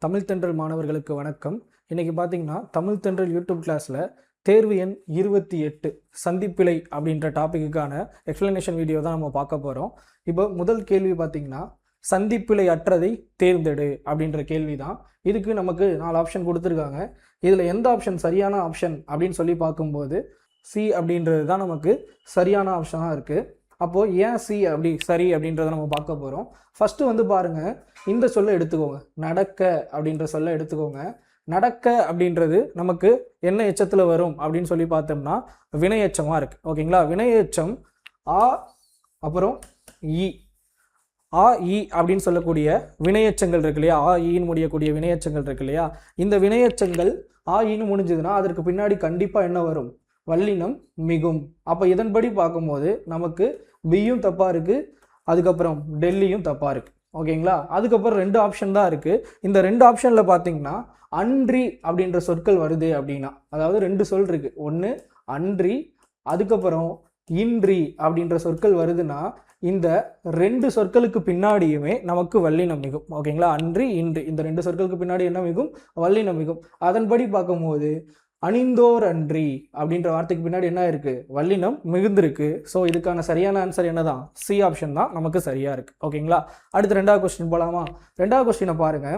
தமிழ் தென்றல் மாணவர்களுக்கு வணக்கம். இன்னைக்கு பார்த்தீங்கன்னா தமிழ் தென்றல் யூடியூப் கிளாஸில் தேர்வு எண் 28 சந்திப்பிழை அப்படின்ற டாப்பிக்குக்கான எக்ஸ்பிளனேஷன் வீடியோ தான் நம்ம பார்க்க போகிறோம். இப்போ முதல் கேள்வி பார்த்தீங்கன்னா சந்திப்பிழை அற்றதை தேர்ந்தெடு அப்படின்ற கேள்வி தான். இதுக்கு நமக்கு 4 ஆப்ஷன் கொடுத்துருக்காங்க. இதில் எந்த ஆப்ஷன் சரியான ஆப்ஷன் அப்படின்னு சொல்லி பார்க்கும்போது சி அப்படின்றது தான் நமக்கு சரியான ஆப்ஷனாக இருக்குது. அப்போது ஏன் சி சரி அப்படின்றத நம்ம பார்க்க போகிறோம். ஃபஸ்ட்டு வந்து பாருங்கள், இந்த சொல்லை எடுத்துக்கோங்க, நடக்க அப்படின்ற சொல்லை எடுத்துக்கோங்க. நடக்க அப்படின்றது நமக்கு என்ன எச்சத்தில் வரும் அப்படின்னு சொல்லி பார்த்தோம்னா வினை எச்சமாக இருக்குது. ஓகேங்களா, வினை எச்சம் ஆ அப்புறம் இ. ஆ இ அப்படின்னு சொல்லக்கூடிய வினையச்சங்கள் இருக்கு இல்லையா, ஆ ஈன்னு முடியக்கூடிய வினையச்சங்கள் இருக்கு இல்லையா, இந்த வினையச்சங்கள் ஆ ஈன்னு முடிஞ்சதுன்னா அதற்கு பின்னாடி கண்டிப்பாக என்ன வரும்? வல்லினம் மிகும். அப்போ இதன்படி பார்க்கும்போது நமக்கு பியும் தப்பாக இருக்குது, அதுக்கப்புறம் டெல்லியும் தப்பாக இருக்குது. ஓகேங்களா, அதுக்கப்புறம் 2 ஆப்ஷன் தான் இருக்குது. இந்த 2 ஆப்ஷனில் பார்த்தீங்கன்னா அன்றி அப்படின்ற சொற்கள் வருது அப்படின்னா, அதாவது 2 சொல் இருக்குது. ஒன்று அன்றி, அதுக்கப்புறம் இன்றி அப்படின்ற சொற்கள் வருதுன்னா இந்த 2 சொற்களுக்கு பின்னாடியுமே நமக்கு வல்லினம் மிகும். ஓகேங்களா, அன்றி இன்றி இந்த 2 சொற்களுக்கு பின்னாடி என்ன மிகும்? வல்லினம் மிகும். அதன்படி பார்க்கும்போது அணிந்தோர் அன்றி அப்படின்ற வார்த்தைக்கு பின்னாடி என்ன இருக்கு? வல்லினம் மிகுந்திருக்கு. ஸோ இதுக்கான சரியான ஆன்சர் என்னதான்? சி ஆப்ஷன் தான் நமக்கு சரியா இருக்கு. ஓகேங்களா, அடுத்து 2வது கொஸ்டின் போலாமா? 2வது கொஸ்டினை பாருங்க.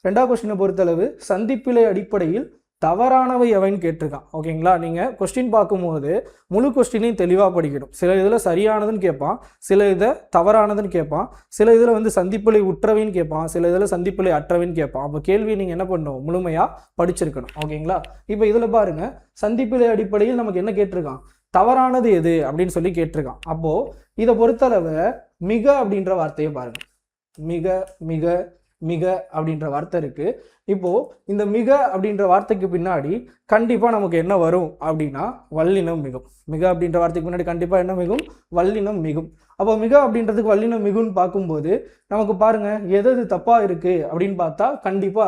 2வது கொஸ்டினை பொறுத்தளவு சந்திப்பிழை அடிப்படையில் தவறானவை எவைன்னு கேட்டிருக்கான். ஓகேங்களா, நீங்கள் கொஸ்டின் பார்க்கும்போது முழு கொஸ்டினையும் தெளிவாக படிக்கணும். சில இதில் சரியானதுன்னு கேட்பான், சில இதை தவறானதுன்னு கேட்பான், சில இதில் வந்து சந்திப்பிழை உற்றவைன்னு கேட்பான், சில இதில் சந்திப்பிழை அற்றவைன்னு கேட்பான். அப்போ கேள்வியை நீங்கள் என்ன பண்ணணும்? முழுமையாக படிச்சிருக்கணும். ஓகேங்களா, இப்போ இதில் பாருங்க, சந்திப்பிழை அடிப்படையில் நமக்கு என்ன கேட்டிருக்கான்? தவறானது எது அப்படின்னு சொல்லி கேட்டிருக்கான். அப்போது இதை பொறுத்தளவு மிக அப்படின்ற வார்த்தையை பாருங்க. மிக மிக மிக அப்படின்ற வார்த்தை இருக்கு. இப்போ இந்த மிக அப்படின்ற வார்த்தைக்கு பின்னாடி கண்டிப்பா நமக்கு என்ன வரும் அப்படின்னா வல்லினம் மிகும். மிக அப்படின்ற வார்த்தைக்கு பின்னாடி கண்டிப்பா என்ன மிகும்? வல்லினம் மிகும். அப்போ மிக அப்படின்றதுக்கு வல்லினம் மிகுன்னு பார்க்கும்போது நமக்கு பாருங்க எது தப்பா இருக்கு அப்படின்னு பார்த்தா கண்டிப்பா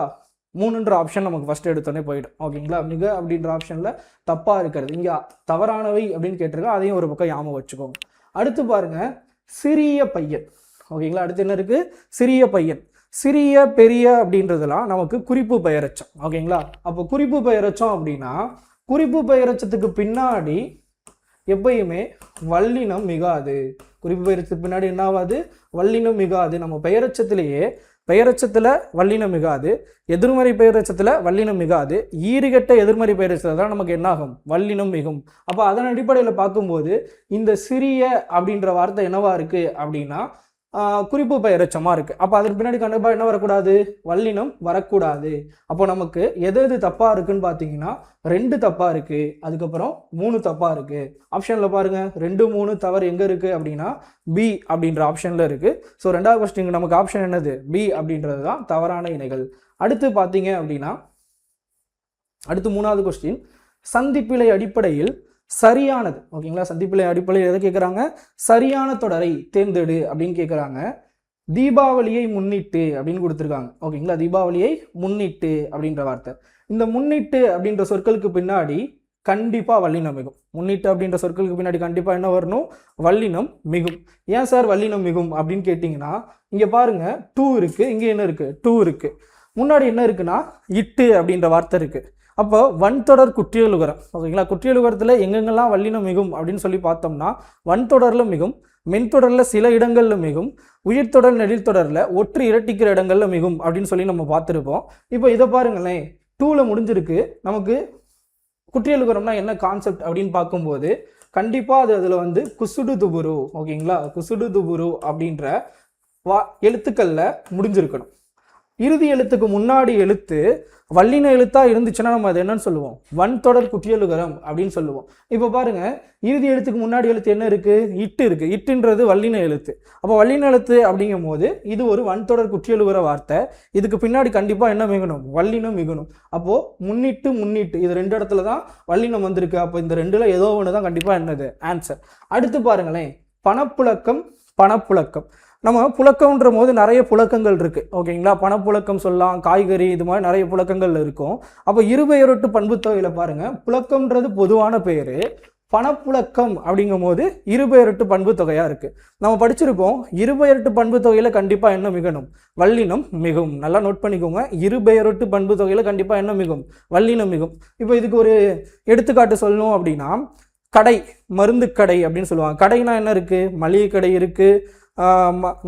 3ன்ற ஆப்ஷன் நமக்கு ஃபர்ஸ்ட் எடுத்தோடனே போயிடும். ஓகேங்களா, மிக அப்படின்ற ஆப்ஷன்ல தப்பா இருக்கிறது. இங்க தவறானவை அப்படின்னு கேட்டிருக்கோம், அதையும் ஒரு பக்கம் ஞாபகம் வச்சுக்கோங்க. அடுத்து பாருங்க, சிறிய பையன். ஓகேங்களா, அடுத்து என்ன இருக்கு? சிறிய பையன். சிறிய பெரிய அப்படின்றதுலாம் நமக்கு குறிப்பு பெயரச்சம். ஓகேங்களா, அப்போ குறிப்பு பெயரச்சம் அப்படின்னா குறிப்பு பெயரச்சத்துக்கு பின்னாடி எப்பயுமே வல்லினம் மிகாது. குறிப்பு பெயரச்சத்துக்கு பின்னாடி என்ன ஆகாது? வல்லினம் மிகாது. நம்ம பெயரச்சத்திலேயே பெயரச்சத்தில் வல்லினம் மிகாது, எதிர்மறை பெயரச்சத்தில் வல்லினம் மிகாது, ஈறுகெட்ட எதிர்மறை பெயரச்சத்தில் தான் நமக்கு என்ன ஆகும்? வல்லினம் மிகும். அப்போ அதன் அடிப்படையில் பார்க்கும்போது இந்த சிறிய அப்படின்ற வார்த்தை என்னவா இருக்கு அப்படின்னா குறிப்பு பெயரச்சமா இருக்கு. அப்போ அதற்கு பின்னாடி கண்டிப்பாக என்ன வரக்கூடாது? வல்லினம் வரக்கூடாது. அப்போ நமக்கு எது தப்பா இருக்குன்னு பார்த்தீங்கன்னா 2 தப்பா இருக்கு, அதுக்கப்புறம் 3 தப்பா இருக்கு. ஆப்ஷன்ல பாருங்க, 2 3 தவறு எங்க இருக்கு அப்படின்னா பி அப்படின்ற ஆப்ஷன்ல இருக்கு. ஸோ 2வது கொஸ்டின் நமக்கு ஆப்ஷன் என்னது? பி அப்படின்றது தான் தவறான இணைகள். அடுத்து பார்த்தீங்க அப்படின்னா அடுத்து 3வது கொஸ்டின் சந்திப்பிழை அடிப்படையில் சரியானது. ஓகேங்களா, சந்திப்பிழை அடிப்படையில் எதை கேட்குறாங்க? சரியான தொடரை தேர்ந்தெடு அப்படின்னு கேட்குறாங்க. தீபாவளியை முன்னிட்டு அப்படின்னு கொடுத்துருக்காங்க. ஓகேங்களா, தீபாவளியை முன்னிட்டு அப்படின்ற வார்த்தை. இந்த முன்னிட்டு அப்படின்ற சொற்களுக்கு பின்னாடி கண்டிப்பாக வல்லினம் மிகும். முன்னிட்டு அப்படின்ற சொற்களுக்கு பின்னாடி கண்டிப்பாக என்ன வரணும்? வல்லினம் மிகும். ஏன் சார் வல்லினம் மிகும் அப்படின்னு கேட்டிங்கன்னா இங்கே பாருங்க 2 இருக்குது, இங்கே என்ன இருக்குது? 2 இருக்குது. முன்னாடி என்ன இருக்குன்னா இட்டு அப்படின்ற வார்த்தை இருக்குது. அப்போ வன்தொடர் குற்றியலுகரம். ஓகேங்களா, குற்றியலுகரத்தில் எங்கெங்கெல்லாம் வல்லினம் மிகும் அப்படின்னு சொல்லி பார்த்தோம்னா வன்தொடரில் மிகும், மென்தொடரில் சில இடங்களில் மிகும், உயிர்த்தொடர் நெடில்தொடரில் ஒற்று இரட்டிக்கிற இடங்களில் மிகும் அப்படின்னு சொல்லி நம்ம பார்த்துருப்போம். இப்போ இதை பாருங்களேன், 2ல் முடிஞ்சிருக்கு. நமக்கு குற்றியலுகரம்னா என்ன கான்செப்ட் அப்படின்னு பார்க்கும்போது கண்டிப்பாக அதில் வந்து குசுடு துபுரு. ஓகேங்களா, குசுடு துபுரு அப்படின்ற எழுத்துக்களில் முடிஞ்சிருக்கணும். இறுதி எழுத்துக்கு முன்னாடி எழுத்து வல்லின எழுத்தா இருந்துச்சுன்னா நம்ம அது என்னன்னு சொல்லுவோம்? வன்தொடர் குற்றியலுகரம் அப்படின்னு சொல்லுவோம். இப்போ பாருங்க, இறுதி எழுத்துக்கு முன்னாடி எழுத்து என்ன இருக்கு? இட்டு இருக்கு. இட்டுன்றது வல்லின எழுத்து. அப்போ வல்லின எழுத்து அப்படிங்கும் போது இது ஒரு வன்தொடர் குற்றியலுகர வார்த்தை. இதுக்கு பின்னாடி கண்டிப்பா என்ன மிகணும்? வல்லினம் மிகணும். அப்போ முன்னிட்டு முன்னிட்டு இது 2 இடத்துல தான் வல்லினம் வந்திருக்கு. அப்போ இந்த 2ல் ஏதோ ஒன்று தான் கண்டிப்பா என்னது ஆன்சர். அடுத்து பாருங்களேன், பணப்புழக்கம். பணப்புழக்கம் நம்ம புழக்கம்ன்ற போது நிறைய புழக்கங்கள் இருக்குது. ஓகேங்களா, பணப்புழக்கம் சொல்லலாம், காய்கறி, இது மாதிரி நிறைய புழக்கங்கள் இருக்கும். அப்போ இருபெயரொட்டு பண்புத்தொகையில் பாருங்கள், புழக்கம்ன்றது பொதுவான பெயர், பணப்புழக்கம் அப்படிங்கும் போது இருபெயரட்டு பண்பு தொகையாக இருக்குது. நம்ம படிச்சிருக்கோம் இருபெயரட்டு பண்பு தொகையில் கண்டிப்பாக என்ன மிகணும்? வல்லினம் மிகும். நல்லா நோட் பண்ணிக்கோங்க, இருபெயரட்டு பண்பு தொகையில் கண்டிப்பாக என்ன மிகும்? வல்லினம் மிகும். இப்போ இதுக்கு ஒரு எடுத்துக்காட்டு சொல்லணும் அப்படின்னா, கடை, மருந்து கடை அப்படின்னு சொல்லுவாங்க. கடைனா என்ன இருக்குது? மளிகை கடை இருக்குது,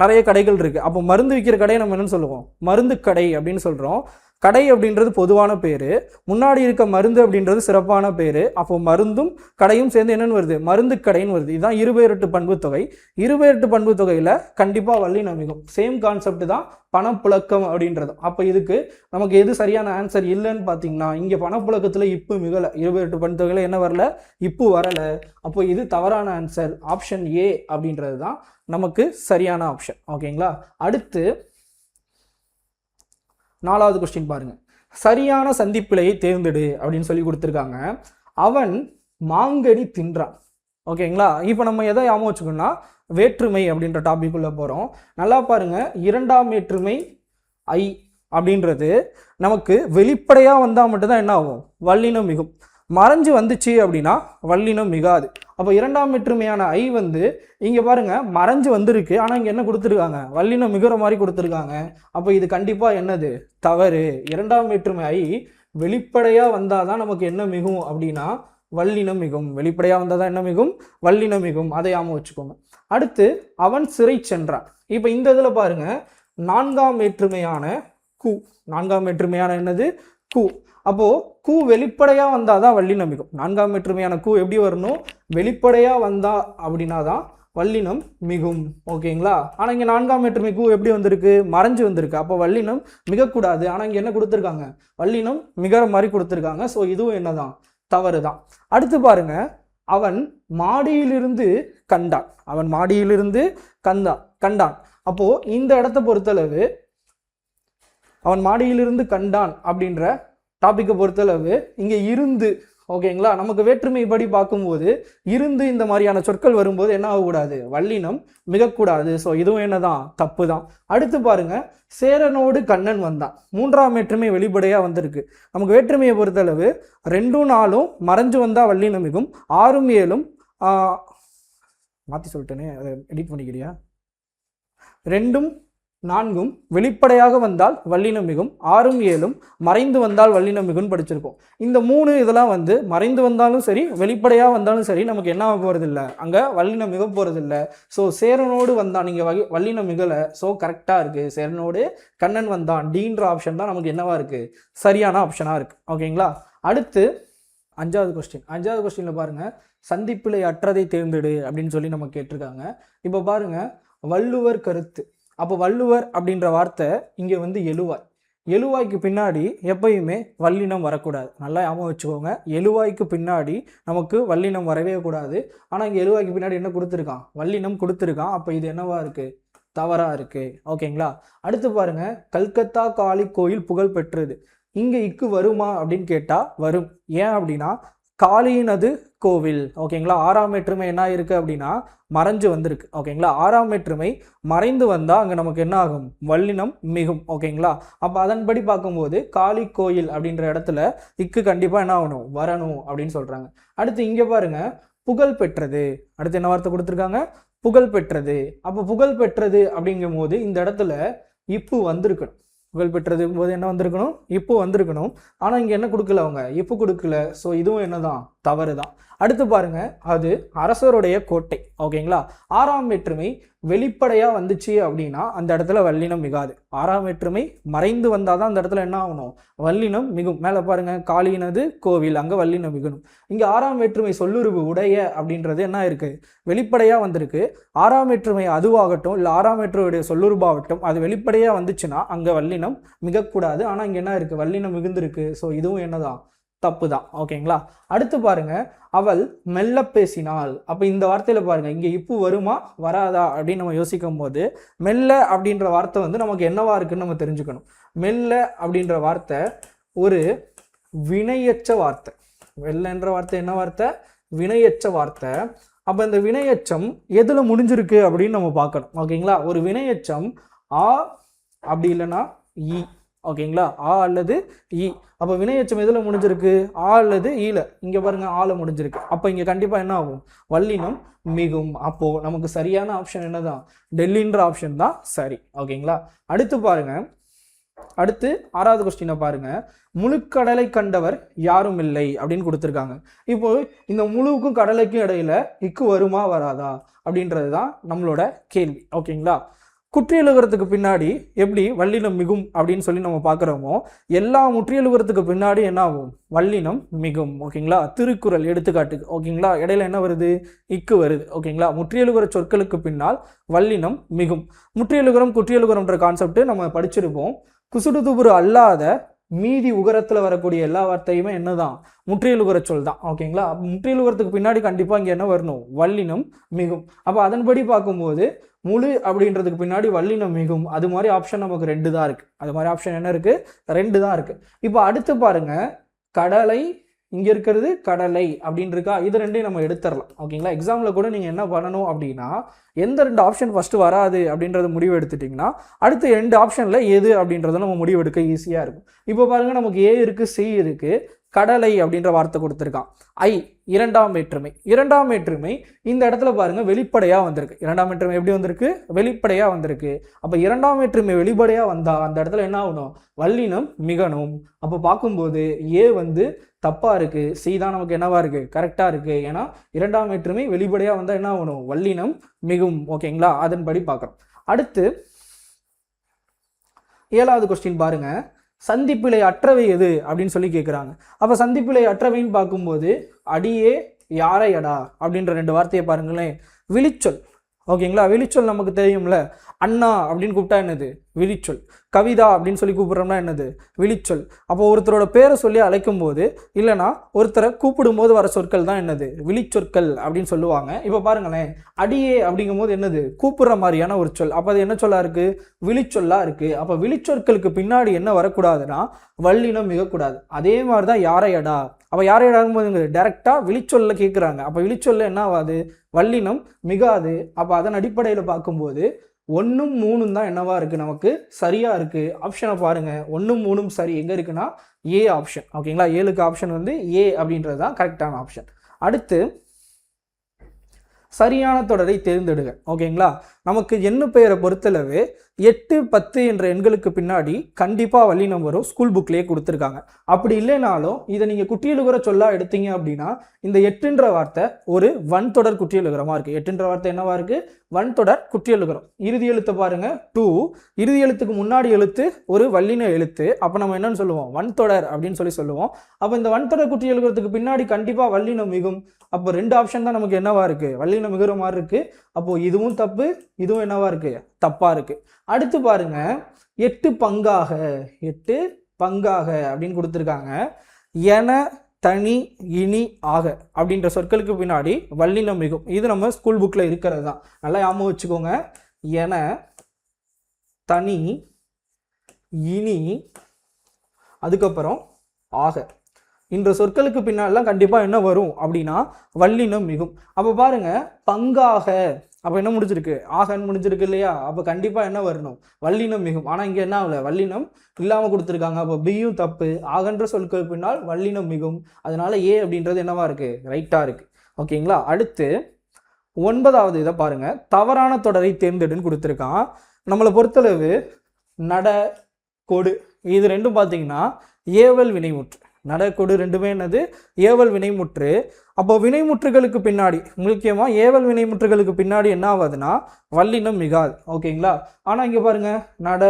நிறைய கடைகள் இருக்குது. அப்போ மருந்து விற்கிற கடையை நம்ம என்னன்னு சொல்லுவோம்? மருந்து கடை அப்படின்னு சொல்கிறோம். கடை அப்படின்றது பொதுவான பேர், முன்னாடி இருக்க மருந்து அப்படின்றது சிறப்பான பேர். அப்போ மருந்தும் கடையும் சேர்ந்து என்னன்னு வருது? மருந்து கடைன்னு வருது. இதுதான் இருபெயரட்டு பண்பு தொகை. இருபெயரட்டு பண்பு தொகையில் கண்டிப்பாக வல்லினம் மிகும். சேம் கான்செப்ட் தான் பணப்புழக்கம் அப்படின்றது. அப்போ இதுக்கு நமக்கு எது சரியான ஆன்சர் இல்லைன்னு பார்த்தீங்கன்னா, இங்கே பணப்புழக்கத்தில் இப்பு மிகலை, இருபெயரட்டு பண்பு தொகையில் என்ன வரல? இப்பு வரலை. அப்போ இது தவறான ஆன்சர். ஆப்ஷன் ஏ அப்படின்றது தான் நமக்கு சரியான ஆப்ஷன். ஓகேங்களா? அடுத்து 4வது கொஸ்டின் பாருங்க. சரியான சந்திப்பிழையை தேர்ந்தெடு அப்படின்னு சொல்லி கொடுத்துருக்காங்க. அவன் மாங்கனி தின்றான். ஓகேங்களா? இப்போ நம்ம எதை ஞாபகம் வச்சுக்கணும்னா, வேற்றுமை அப்படின்ற டாபிக் உள்ள போகிறோம். நல்லா பாருங்க, 2ஆம் வேற்றுமை ஐ அப்படின்றது நமக்கு வெளிப்படையாக வந்தால் மட்டும்தான் என்ன ஆகும்? வல்லினம் மிகும். மறைஞ்சு வந்துச்சு அப்படின்னா வல்லினம் மிகாது. அப்போ 2ஆம் வேற்றுமையான ஐ வந்து இங்கே பாருங்க மறைஞ்சு வந்திருக்கு, ஆனால் இங்கே என்ன கொடுத்துருக்காங்க? வல்லினம் மிகுற மாதிரி கொடுத்துருக்காங்க. அப்போ இது கண்டிப்பாக என்னது? தவறு. 2ஆம் வேற்றுமை ஐ வெளிப்படையாக வந்தால் தான் நமக்கு என்ன மிகும் அப்படின்னா வல்லினம் மிகும். வெளிப்படையாக வந்தால் தான் என்ன மிகும்? வல்லினம் மிகும். அதை ஞாபகம் வச்சுக்கோங்க. அடுத்து அவன் சிறை சென்றான். இப்போ இந்த இதில் பாருங்க, 4ஆம் வேற்றுமையான கு. 4ஆம் வேற்றுமையான என்னது? கு. அப்போ கு வெளிப்படையாக வந்தால் தான் வல்லினம் மிகும். 4ஆம் வேற்றுமையான கு எப்படி வரணும்? வெளிப்படையாக வந்தா அப்படின்னா தான் வல்லினம் மிகும். ஓகேங்களா? ஆனால் இங்கே 4ஆம் வேற்றுமை கு எப்படி வந்திருக்கு? மறைஞ்சு வந்திருக்கு. அப்போ வல்லினம் மிகக்கூடாது. ஆனால் இங்கே என்ன கொடுத்துருக்காங்க? வல்லினம் மிகிற மாதிரி கொடுத்துருக்காங்க. ஸோ இதுவும் என்னதான்? தவறு தான். அடுத்து பாருங்க, அவன் மாடியிலிருந்து கண்டான். அவன் மாடியிலிருந்து கண்டான். அப்போ இந்த இடத்த பொறுத்தளவு அவன் மாடியிலிருந்து கண்டான் அப்படின்ற டாப்பிக்கை பொறுத்தளவு இங்கே இருந்து, ஓகேங்களா, நமக்கு வேற்றுமை படி பார்க்கும்போது இருந்து இந்த மாதிரியான சொற்கள் வரும்போது என்ன ஆகக்கூடாது? வல்லினம் மிகக்கூடாது. ஸோ இதுவும் என்னதான்? தப்பு தான். அடுத்து பாருங்க, சேரனோடு கண்ணன் வந்தான். 3ஆம் வேற்றுமை வெளிப்படையாக வந்திருக்கு. நமக்கு வேற்றுமையை பொறுத்தளவு 2ம் 4ம் மறைஞ்சு வந்தால் வல்லினம் மிகும். 6ம் 7ம் மாற்றி சொல்லிட்டேனே, அதை எடிட் பண்ணிக்கிறியா? 2ம் 4ம் வெளிப்படையாக வந்தால் வல்லினம் மிகும். 6ம் 7ம் மறைந்து வந்தால் வல்லினம் மிகுன்னு படிச்சிருக்கோம். இந்த 3 இதெல்லாம் வந்து மறைந்து வந்தாலும் சரி வெளிப்படையாக வந்தாலும் சரி நமக்கு என்ன ஆக போகிறது இல்லை? அங்கே வல்லினம் மிக போகிறது இல்லை. ஸோ சேரனோடு வந்தான் நீங்கள் வல்லினம் மிகலை. ஸோ கரெக்டாக இருக்குது. சேரனோடு கண்ணன் வந்தான் டீன்ற ஆப்ஷன் தான் நமக்கு என்னவா இருக்குது? சரியான ஆப்ஷனாக இருக்குது. ஓகேங்களா? அடுத்து 5வது கொஸ்டின். 5வது கொஸ்டினில் பாருங்கள், சந்திப்பிழை அற்றதை தேர்ந்தெடு அப்படின்னு சொல்லி நம்ம கேட்டிருக்காங்க. இப்போ பாருங்கள், வள்ளுவர் கருத்து. அப்போ வள்ளுவர் அப்படின்ற வார்த்தை இங்கே வந்து எழுவாய். எழுவாய்க்கு பின்னாடி எப்பயுமே வல்லினம் வரக்கூடாது. நல்லா ஞாபகம் வச்சுக்கோங்க, எழுவாய்க்கு பின்னாடி நமக்கு வல்லினம் வரவே கூடாது. ஆனால் இங்கே எழுவாய்க்கு பின்னாடி என்ன கொடுத்துருக்கான்? வல்லினம் கொடுத்துருக்கான். அப்போ இது என்னவா இருக்குது? தவறாக இருக்குது. ஓகேங்களா? அடுத்து பாருங்க, கல்கத்தா காளி கோயில் புகழ் பெற்றது. இங்கே இக்கு வருமா அப்படின்னு கேட்டால் வரும். ஏன் அப்படின்னா காளியினது கோவில். ஓகேங்களா? 6ஆம் வேற்றுமை என்ன இருக்குது அப்படின்னா மறைஞ்சு வந்திருக்கு. ஓகேங்களா? 6ஆம் வேற்றுமை மறைந்து வந்தால் அங்கே நமக்கு என்ன ஆகும்? வல்லினம் மிகும். ஓகேங்களா? அப்போ அதன்படி பார்க்கும்போது காளி கோயில் அப்படின்ற இடத்துல இக்கு கண்டிப்பாக என்ன ஆகணும்? வரணும் அப்படின்னு சொல்கிறாங்க. அடுத்து இங்கே பாருங்க, புகழ் பெற்றது. அடுத்து என்ன வார்த்தை கொடுத்துருக்காங்க? புகழ் பெற்றது. அப்போ புகழ் பெற்றது அப்படிங்கும் போது இந்த இடத்துல இப்பு வந்திருக்கணும். புகழ் பெற்றது போது என்ன வந்திருக்கணும்? இப்போ வந்திருக்கணும். ஆனால் இங்கே என்ன கொடுக்கல? அவங்க இப்போ கொடுக்கல. ஸோ இதுவும் என்னதான்? தவறு தான். அடுத்து பாருங்க, அது அரசருடைய கோட்டை. ஓகேங்களா? 6ஆம் வேற்றுமை வெளிப்படையாக வந்துச்சு அப்படின்னா அந்த இடத்துல வல்லினம் மிகாது. 6ஆம் வேற்றுமை மறைந்து வந்தால் தான் அந்த இடத்துல என்ன ஆகணும்? வல்லினம் மிகும். மேலே பாருங்க, காளியினது கோவில், அங்கே வல்லினம் மிகணும். இங்கே 6ஆம் வேற்றுமை சொல்லுருவு உடைய அப்படின்றது என்ன இருக்கு? வெளிப்படையாக வந்திருக்கு. 6ஆம் வேற்றுமை அதுவாகட்டும் இல்லை 6ஆம் வேற்றுமையுடைய சொல்லுருபாகட்டும் அது வெளிப்படையாக வந்துச்சுன்னா அங்கே வல்லினம் மிகக்கூடாது. ஆனால் இங்கே என்ன இருக்குது? வல்லினம் மிகுந்திருக்கு. ஸோ இதுவும் என்னதான்? தப்பு தான். ஓகேங்களா? அடுத்து பாருங்க, அவள் மெல்ல பேசினாள். அப்போ இந்த வார்த்தையில பாருங்க, இங்கே இப்பு வருமா வராதா அப்படின்னு நம்ம யோசிக்கும் போது மெல்ல அப்படின்ற வார்த்தை வந்து நமக்கு என்னவா இருக்குன்னு நம்ம தெரிஞ்சுக்கணும். மெல்ல அப்படின்ற வார்த்தை ஒரு வினையச்ச வார்த்தை. மெல்லன்ற வார்த்தை என்ன வார்த்தை? வினையச்ச வார்த்தை. அப்போ இந்த வினையச்சம் எதில் முடிஞ்சிருக்கு அப்படின்னு நம்ம பார்க்கணும். ஓகேங்களா? ஒரு வினையச்சம் ஆ அப்படி இல்லைன்னா இ. ஓகேங்களா, ஆ அல்லது ஈ. அப்போ வினையெச்சம் எதில் முடிஞ்சிருக்கு, ஆ அல்லது ஈல. இங்கே பாருங்க ஆல முடிஞ்சிருக்கு. அப்போ இங்கே கண்டிப்பாக என்ன ஆகும், வல்லினம் மிகும். அப்போ நமக்கு சரியான ஆப்ஷன் என்னதான், டெல்லின்ற ஆப்ஷன் தான் சரி. ஓகேங்களா, அடுத்து பாருங்க, அடுத்து 6வது கொஸ்டினை பாருங்க. முழுக்கடலை கண்டவர் யாரும் இல்லை அப்படின்னு கொடுத்துருக்காங்க. இப்போ இந்த முழுவுக்கும் கடலைக்கும் இடையில இக்கு வருமா வராதா அப்படின்றது தான் நம்மளோட கேள்வி. ஓகேங்களா, குற்றியலுகரத்துக்கு பின்னாடி எப்படி வல்லினம் மிகும் அப்படின்னு சொல்லி நம்ம பார்க்குறோமோ, எல்லா முற்றியலுகரத்துக்கு பின்னாடி என்ன ஆகும், வல்லினம் மிகும். ஓகேங்களா, திருக்குறள் எடுத்துக்காட்டுக்கு. ஓகேங்களா, இடையில என்ன வருது, இக்கு வருது. ஓகேங்களா, முற்றியலுகர சொற்களுக்கு பின்னால் வல்லினம் மிகும். முற்றியலுகரம் குற்றியலுகரம்ன்ற கான்செப்ட் நம்ம படிச்சிருப்போம். குசுடு துபுரு அல்லாத மீதி உகரத்தில் வரக்கூடிய எல்லா வார்த்தையுமே என்னதான், முற்றியலுகர சொல் தான். ஓகேங்களா, முற்றியலுகரத்துக்கு பின்னாடி கண்டிப்பாக இங்கே என்ன வரணும், வல்லினம் மிகும். அப்போ அதன்படி பார்க்கும்போது முழு அப்படின்றதுக்கு பின்னாடி வல்லினம் மிகும். அது மாதிரி ஆப்ஷன் நமக்கு 2 தான் இருக்கு. அது மாதிரி ஆப்ஷன் என்ன இருக்கு, 2 தான் இருக்கு. இப்போ அடுத்து பாருங்க, கடலை இங்கே இருக்கிறது கடலை அப்படின்னு இருக்கா, இது 2ஐயும் நம்ம எடுத்துடலாம். ஓகேங்களா, எக்ஸாமில் கூட நீங்கள் என்ன பண்ணணும் அப்படின்னா, எந்த 2 ஆப்ஷன் ஃபஸ்ட்டு வராது அப்படின்றத முடிவு எடுத்துட்டிங்கன்னா அடுத்து 2 ஆப்ஷனில் எது அப்படின்றத நம்ம முடிவு எடுக்க ஈஸியாக இருக்கும். இப்போ பாருங்கள், நமக்கு ஏ இருக்குது, சி இருக்குது, கடலை அப்படின்ற வார்த்தை கொடுத்துருக்கான். ஐ இரண்டாம் வேற்றுமை. இரண்டாம் வேற்றுமை இந்த இடத்துல பாருங்க வெளிப்படையாக வந்திருக்கு. இரண்டாம் வேற்றுமை எப்படி வந்திருக்கு, வெளிப்படையாக வந்திருக்கு. அப்போ இரண்டாம் வேற்றுமை வெளிப்படையாக வந்தால் அந்த இடத்துல என்ன ஆகணும், வல்லினம் மிகணும். அப்போ பார்க்கும்போது ஏ வந்து தப்பாக இருக்குது, சி தான் நமக்கு என்னவா இருக்குது, கரெக்டாக இருக்குது. ஏன்னா இரண்டாம் வேற்றுமை வெளிப்படையாக வந்தால் என்ன ஆகணும், வல்லினம் மிகும். ஓகேங்களா, அதன்படி பார்க்குறோம். அடுத்து 7வது கொஸ்டின் பாருங்க, சந்திப்பிழை அற்றவை எது அப்படின்னு சொல்லி கேட்குறாங்க. அப்போ சந்திப்பிழை அற்றவைன்னு பார்க்கும்போது அடியே யாரையடா அப்படின்ற 2 வார்த்தையை பாருங்களேன். விழிச்சொல். ஓகேங்களா, விழிச்சொல் நமக்கு தெரியும்ல, அண்ணா அப்படின்னு கூப்பிட்டா என்னது, விழிச்சொல். கவிதா அப்படின்னு சொல்லி கூப்பிட்றோம்னா என்னது, விழிச்சொல். அப்போ ஒருத்தரோட பேரை சொல்லி அழைக்கும் போது இல்லைனா ஒருத்தரை கூப்பிடும் போது வர சொற்கள் தான் என்னது, விழிச்சொற்கள் அப்படின்னு சொல்லுவாங்க. இப்போ பாருங்களேன், அடியே அப்படிங்கும் போது என்னது, கூப்பிடுற மாதிரியான ஒரு சொல். அப்போ அது என்ன சொல்லா இருக்கு, விழிச்சொல்லா இருக்கு. அப்போ விழிச்சொற்களுக்கு பின்னாடி என்ன வரக்கூடாதுன்னா வல்லினம் மிகக்கூடாது. அதே மாதிரி தான் யாரையடா. அப்போ யாரையடாகும் போது டைரக்டா விழிச்சொல்ல கேட்குறாங்க. அப்போ விழிச்சொல்ல என்ன ஆகாது, வல்லினம் மிகாது. அப்போ அதன் அடிப்படையில் பார்க்கும்போது 1ம் 3ம் தான் என்னவா இருக்கு, நமக்கு சரியா இருக்கு. ஆப்ஷனை பாருங்க, 1ம் 3ம் சரி எங்க இருக்குன்னா ஏ ஆப்ஷன். ஓகேங்களா, 7க்கு ஆப்ஷன் வந்து ஏ அப்படின்றது தான் கரெக்டான ஆப்ஷன். அடுத்து சரியான தொடரை தேர்ந்தெடுங்க. ஓகேங்களா, நமக்கு எண்ணு பெயரை பொறுத்தளவு 8, 10 என்ற எண்களுக்கு பின்னாடி கண்டிப்பாக வல்லினம் வரும். ஸ்கூல் புக்லேயே கொடுத்துருக்காங்க. அப்படி இல்லைனாலும் இதை நீங்கள் குற்றியலுகர சொல்லா எடுத்தீங்க அப்படின்னா இந்த 8ன்ற வார்த்தை ஒரு வன்தொடர் குற்றியலுகரமாக இருக்குது. 8ன்ற வார்த்தை என்னவா இருக்குது, வன்தொடர் குற்றியலுகரம். இறுதி எழுத்து பாருங்க 2, இறுதி எழுத்துக்கு முன்னாடி எழுத்து ஒரு வல்லின எழுத்து. அப்போ நம்ம என்னன்னு சொல்லுவோம், வன்தொடர் அப்படின்னு சொல்லி சொல்லுவோம். அப்போ இந்த வன்தொடர் குற்றியலுகரத்துக்கு பின்னாடி கண்டிப்பாக வல்லினம் மிகும். அப்போ 2 ஆப்ஷன் தான் நமக்கு என்னவா இருக்குது, வல்லினம் மிகுற மாதிரி இருக்குது. அப்போது இதுவும் தப்பு, இதுவும் என்னவா இருக்குது, தப்பாக இருக்குது. அடுத்து பாருங்க, 8 பங்காக, 8 பங்காக அப்படின்னு கொடுத்துருக்காங்க. என, தனி, இனி, ஆக அப்படின்ற சொற்களுக்கு பின்னாடி வல்லினம் மிகும். இது நம்ம ஸ்கூல் புக்கில் இருக்கிறது தான், நல்லா ஞாபகம் வச்சுக்கோங்க. என, தனி, இனி, அதுக்கப்புறம் ஆக இந்த சொற்களுக்கு பின்னாலாம் கண்டிப்பாக என்ன வரும் அப்படின்னா வல்லினம் மிகும். அப்போ பாருங்க, பங்காக அப்போ என்ன முடிஞ்சிருக்கு, ஆகன்னு முடிஞ்சிருக்கு இல்லையா. அப்போ கண்டிப்பாக என்ன வரணும், வல்லினம் மிகும். ஆனால் இங்கே என்ன ஆகல, வல்லினம் இல்லாமல் கொடுத்துருக்காங்க. அப்போ பியும் தப்பு. ஆகன்ற சொற்களுக்கு பின்னால் வல்லினம் மிகும். அதனால ஏ அப்படின்றது என்னவா இருக்கு, ரைட்டாக இருக்கு. ஓகேங்களா, அடுத்து 9வது இதை பாருங்க, தவறான தொடரை தேர்ந்தெடுன்னு கொடுத்துருக்கான். நம்மளை பொறுத்தளவு நட, கொடு இது 2ம் பார்த்தீங்கன்னா ஏவல் வினைமுற்று. நடக்கொடு 2மே என்னது, ஏவல் வினைமுற்று. அப்போ வினைமுற்றுகளுக்கு பின்னாடி முக்கியமாக ஏவல் வினைமுற்றுகளுக்கு பின்னாடி என்ன ஆகுதுன்னா வல்லினம் மிகாது. ஓகேங்களா, ஆனால் இங்கே பாருங்க, நட,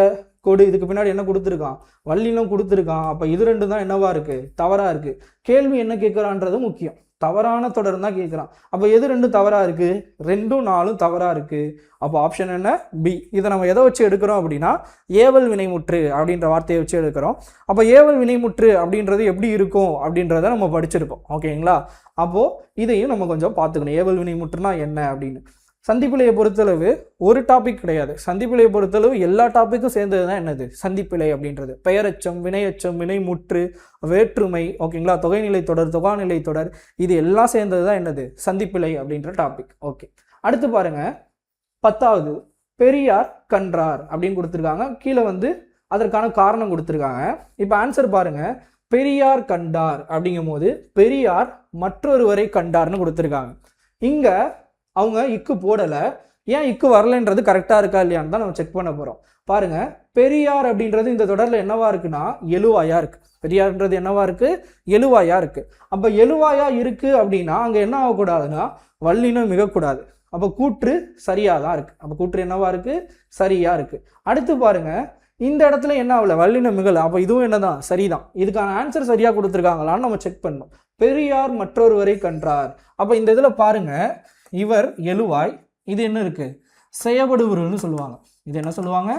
கொடு இதுக்கு பின்னாடி என்ன கொடுத்துருக்கான், வல்லினம் கொடுத்துருக்கான். அப்போ இது 2 தான் என்னவா இருக்கு, தவறா இருக்கு. கேள்வி என்ன கேட்குறான்றது முக்கியம். தவறான தொடர் தான் கேட்குறான். அப்போ எது 2 தவறா இருக்கு, 2ம் 4ம் தவறா இருக்கு. அப்போ ஆப்ஷன் என்ன, பி. இதை நம்ம எதை வச்சு எடுக்கிறோம் அப்படின்னா ஏவல் வினைமுற்று அப்படின்ற வார்த்தையை வச்சு எடுக்கிறோம். அப்போ ஏவல் வினைமுற்று அப்படின்றது எப்படி இருக்கும் அப்படின்றத நம்ம படிச்சிருப்போம். ஓகேங்களா, அப்போது இதையும் நம்ம கொஞ்சம் பார்த்துக்கணும், ஏவல் வினைமுற்றுனா என்ன அப்படின்னு. சந்திப்பிழையை பொறுத்தளவு ஒரு டாபிக் கிடையாது. சந்திப்பிழையை பொறுத்தளவு எல்லா டாப்பிக்கும் சேர்ந்தது தான் என்னது, சந்திப்பிழை அப்படின்றது. பெயரச்சம், வினையச்சம், வினைமுற்று, வேற்றுமை, ஓகேங்களா, தொகைநிலை தொடர், தொகாநிலை தொடர், இது எல்லாம் சேர்ந்தது தான் என்னது, சந்திப்பிழை அப்படின்ற டாபிக். ஓகே, அடுத்து பாருங்க, 10வது பெரியார் கன்றார் அப்படின்னு கொடுத்துருக்காங்க. கீழே வந்து அதற்கான காரணம் கொடுத்துருக்காங்க. இப்போ ஆன்சர் பாருங்க, பெரியார் கண்டார் அப்படிங்கும் போது பெரியார் மற்றொருவரை கண்டார்னு கொடுத்துருக்காங்க. இங்க அவங்க இக்கு போடலை. ஏன் இக்கு வரலைன்றது கரெக்டாக இருக்கா இல்லையான்னு தான் நம்ம செக் பண்ண போகிறோம். பாருங்க, பெரியார் அப்படின்றது இந்த தொடரில் என்னவா இருக்குன்னா எழுவாயா இருக்கு. பெரியார்ன்றது என்னவா இருக்கு? எழுவாயா இருக்கு. அப்போ எழுவாயா இருக்கு அப்படின்னா அங்கே என்ன ஆகக்கூடாதுன்னா வல்லினம் மிகக்கூடாது. அப்போ கூற்று சரியாக தான் இருக்கு. அப்போ கூற்று என்னவா இருக்கு? சரியா இருக்கு. அடுத்து பாருங்க, இந்த இடத்துல என்ன ஆகல? வல்லினம் மிகல. அப்போ இதுவும் என்னதான்? சரிதான். இதுக்கான ஆன்சர் சரியா கொடுத்துருக்காங்களான்னு நம்ம செக் பண்ணணும். பெரியார் மற்றொருவரை கண்டார். அப்போ இந்த இதில் பாருங்க, இவர் எழுவாய், இது என்ன இருக்கு? செயபடு பொருள்னு சொல்லுவாங்க. இது என்ன சொல்லுவாங்க?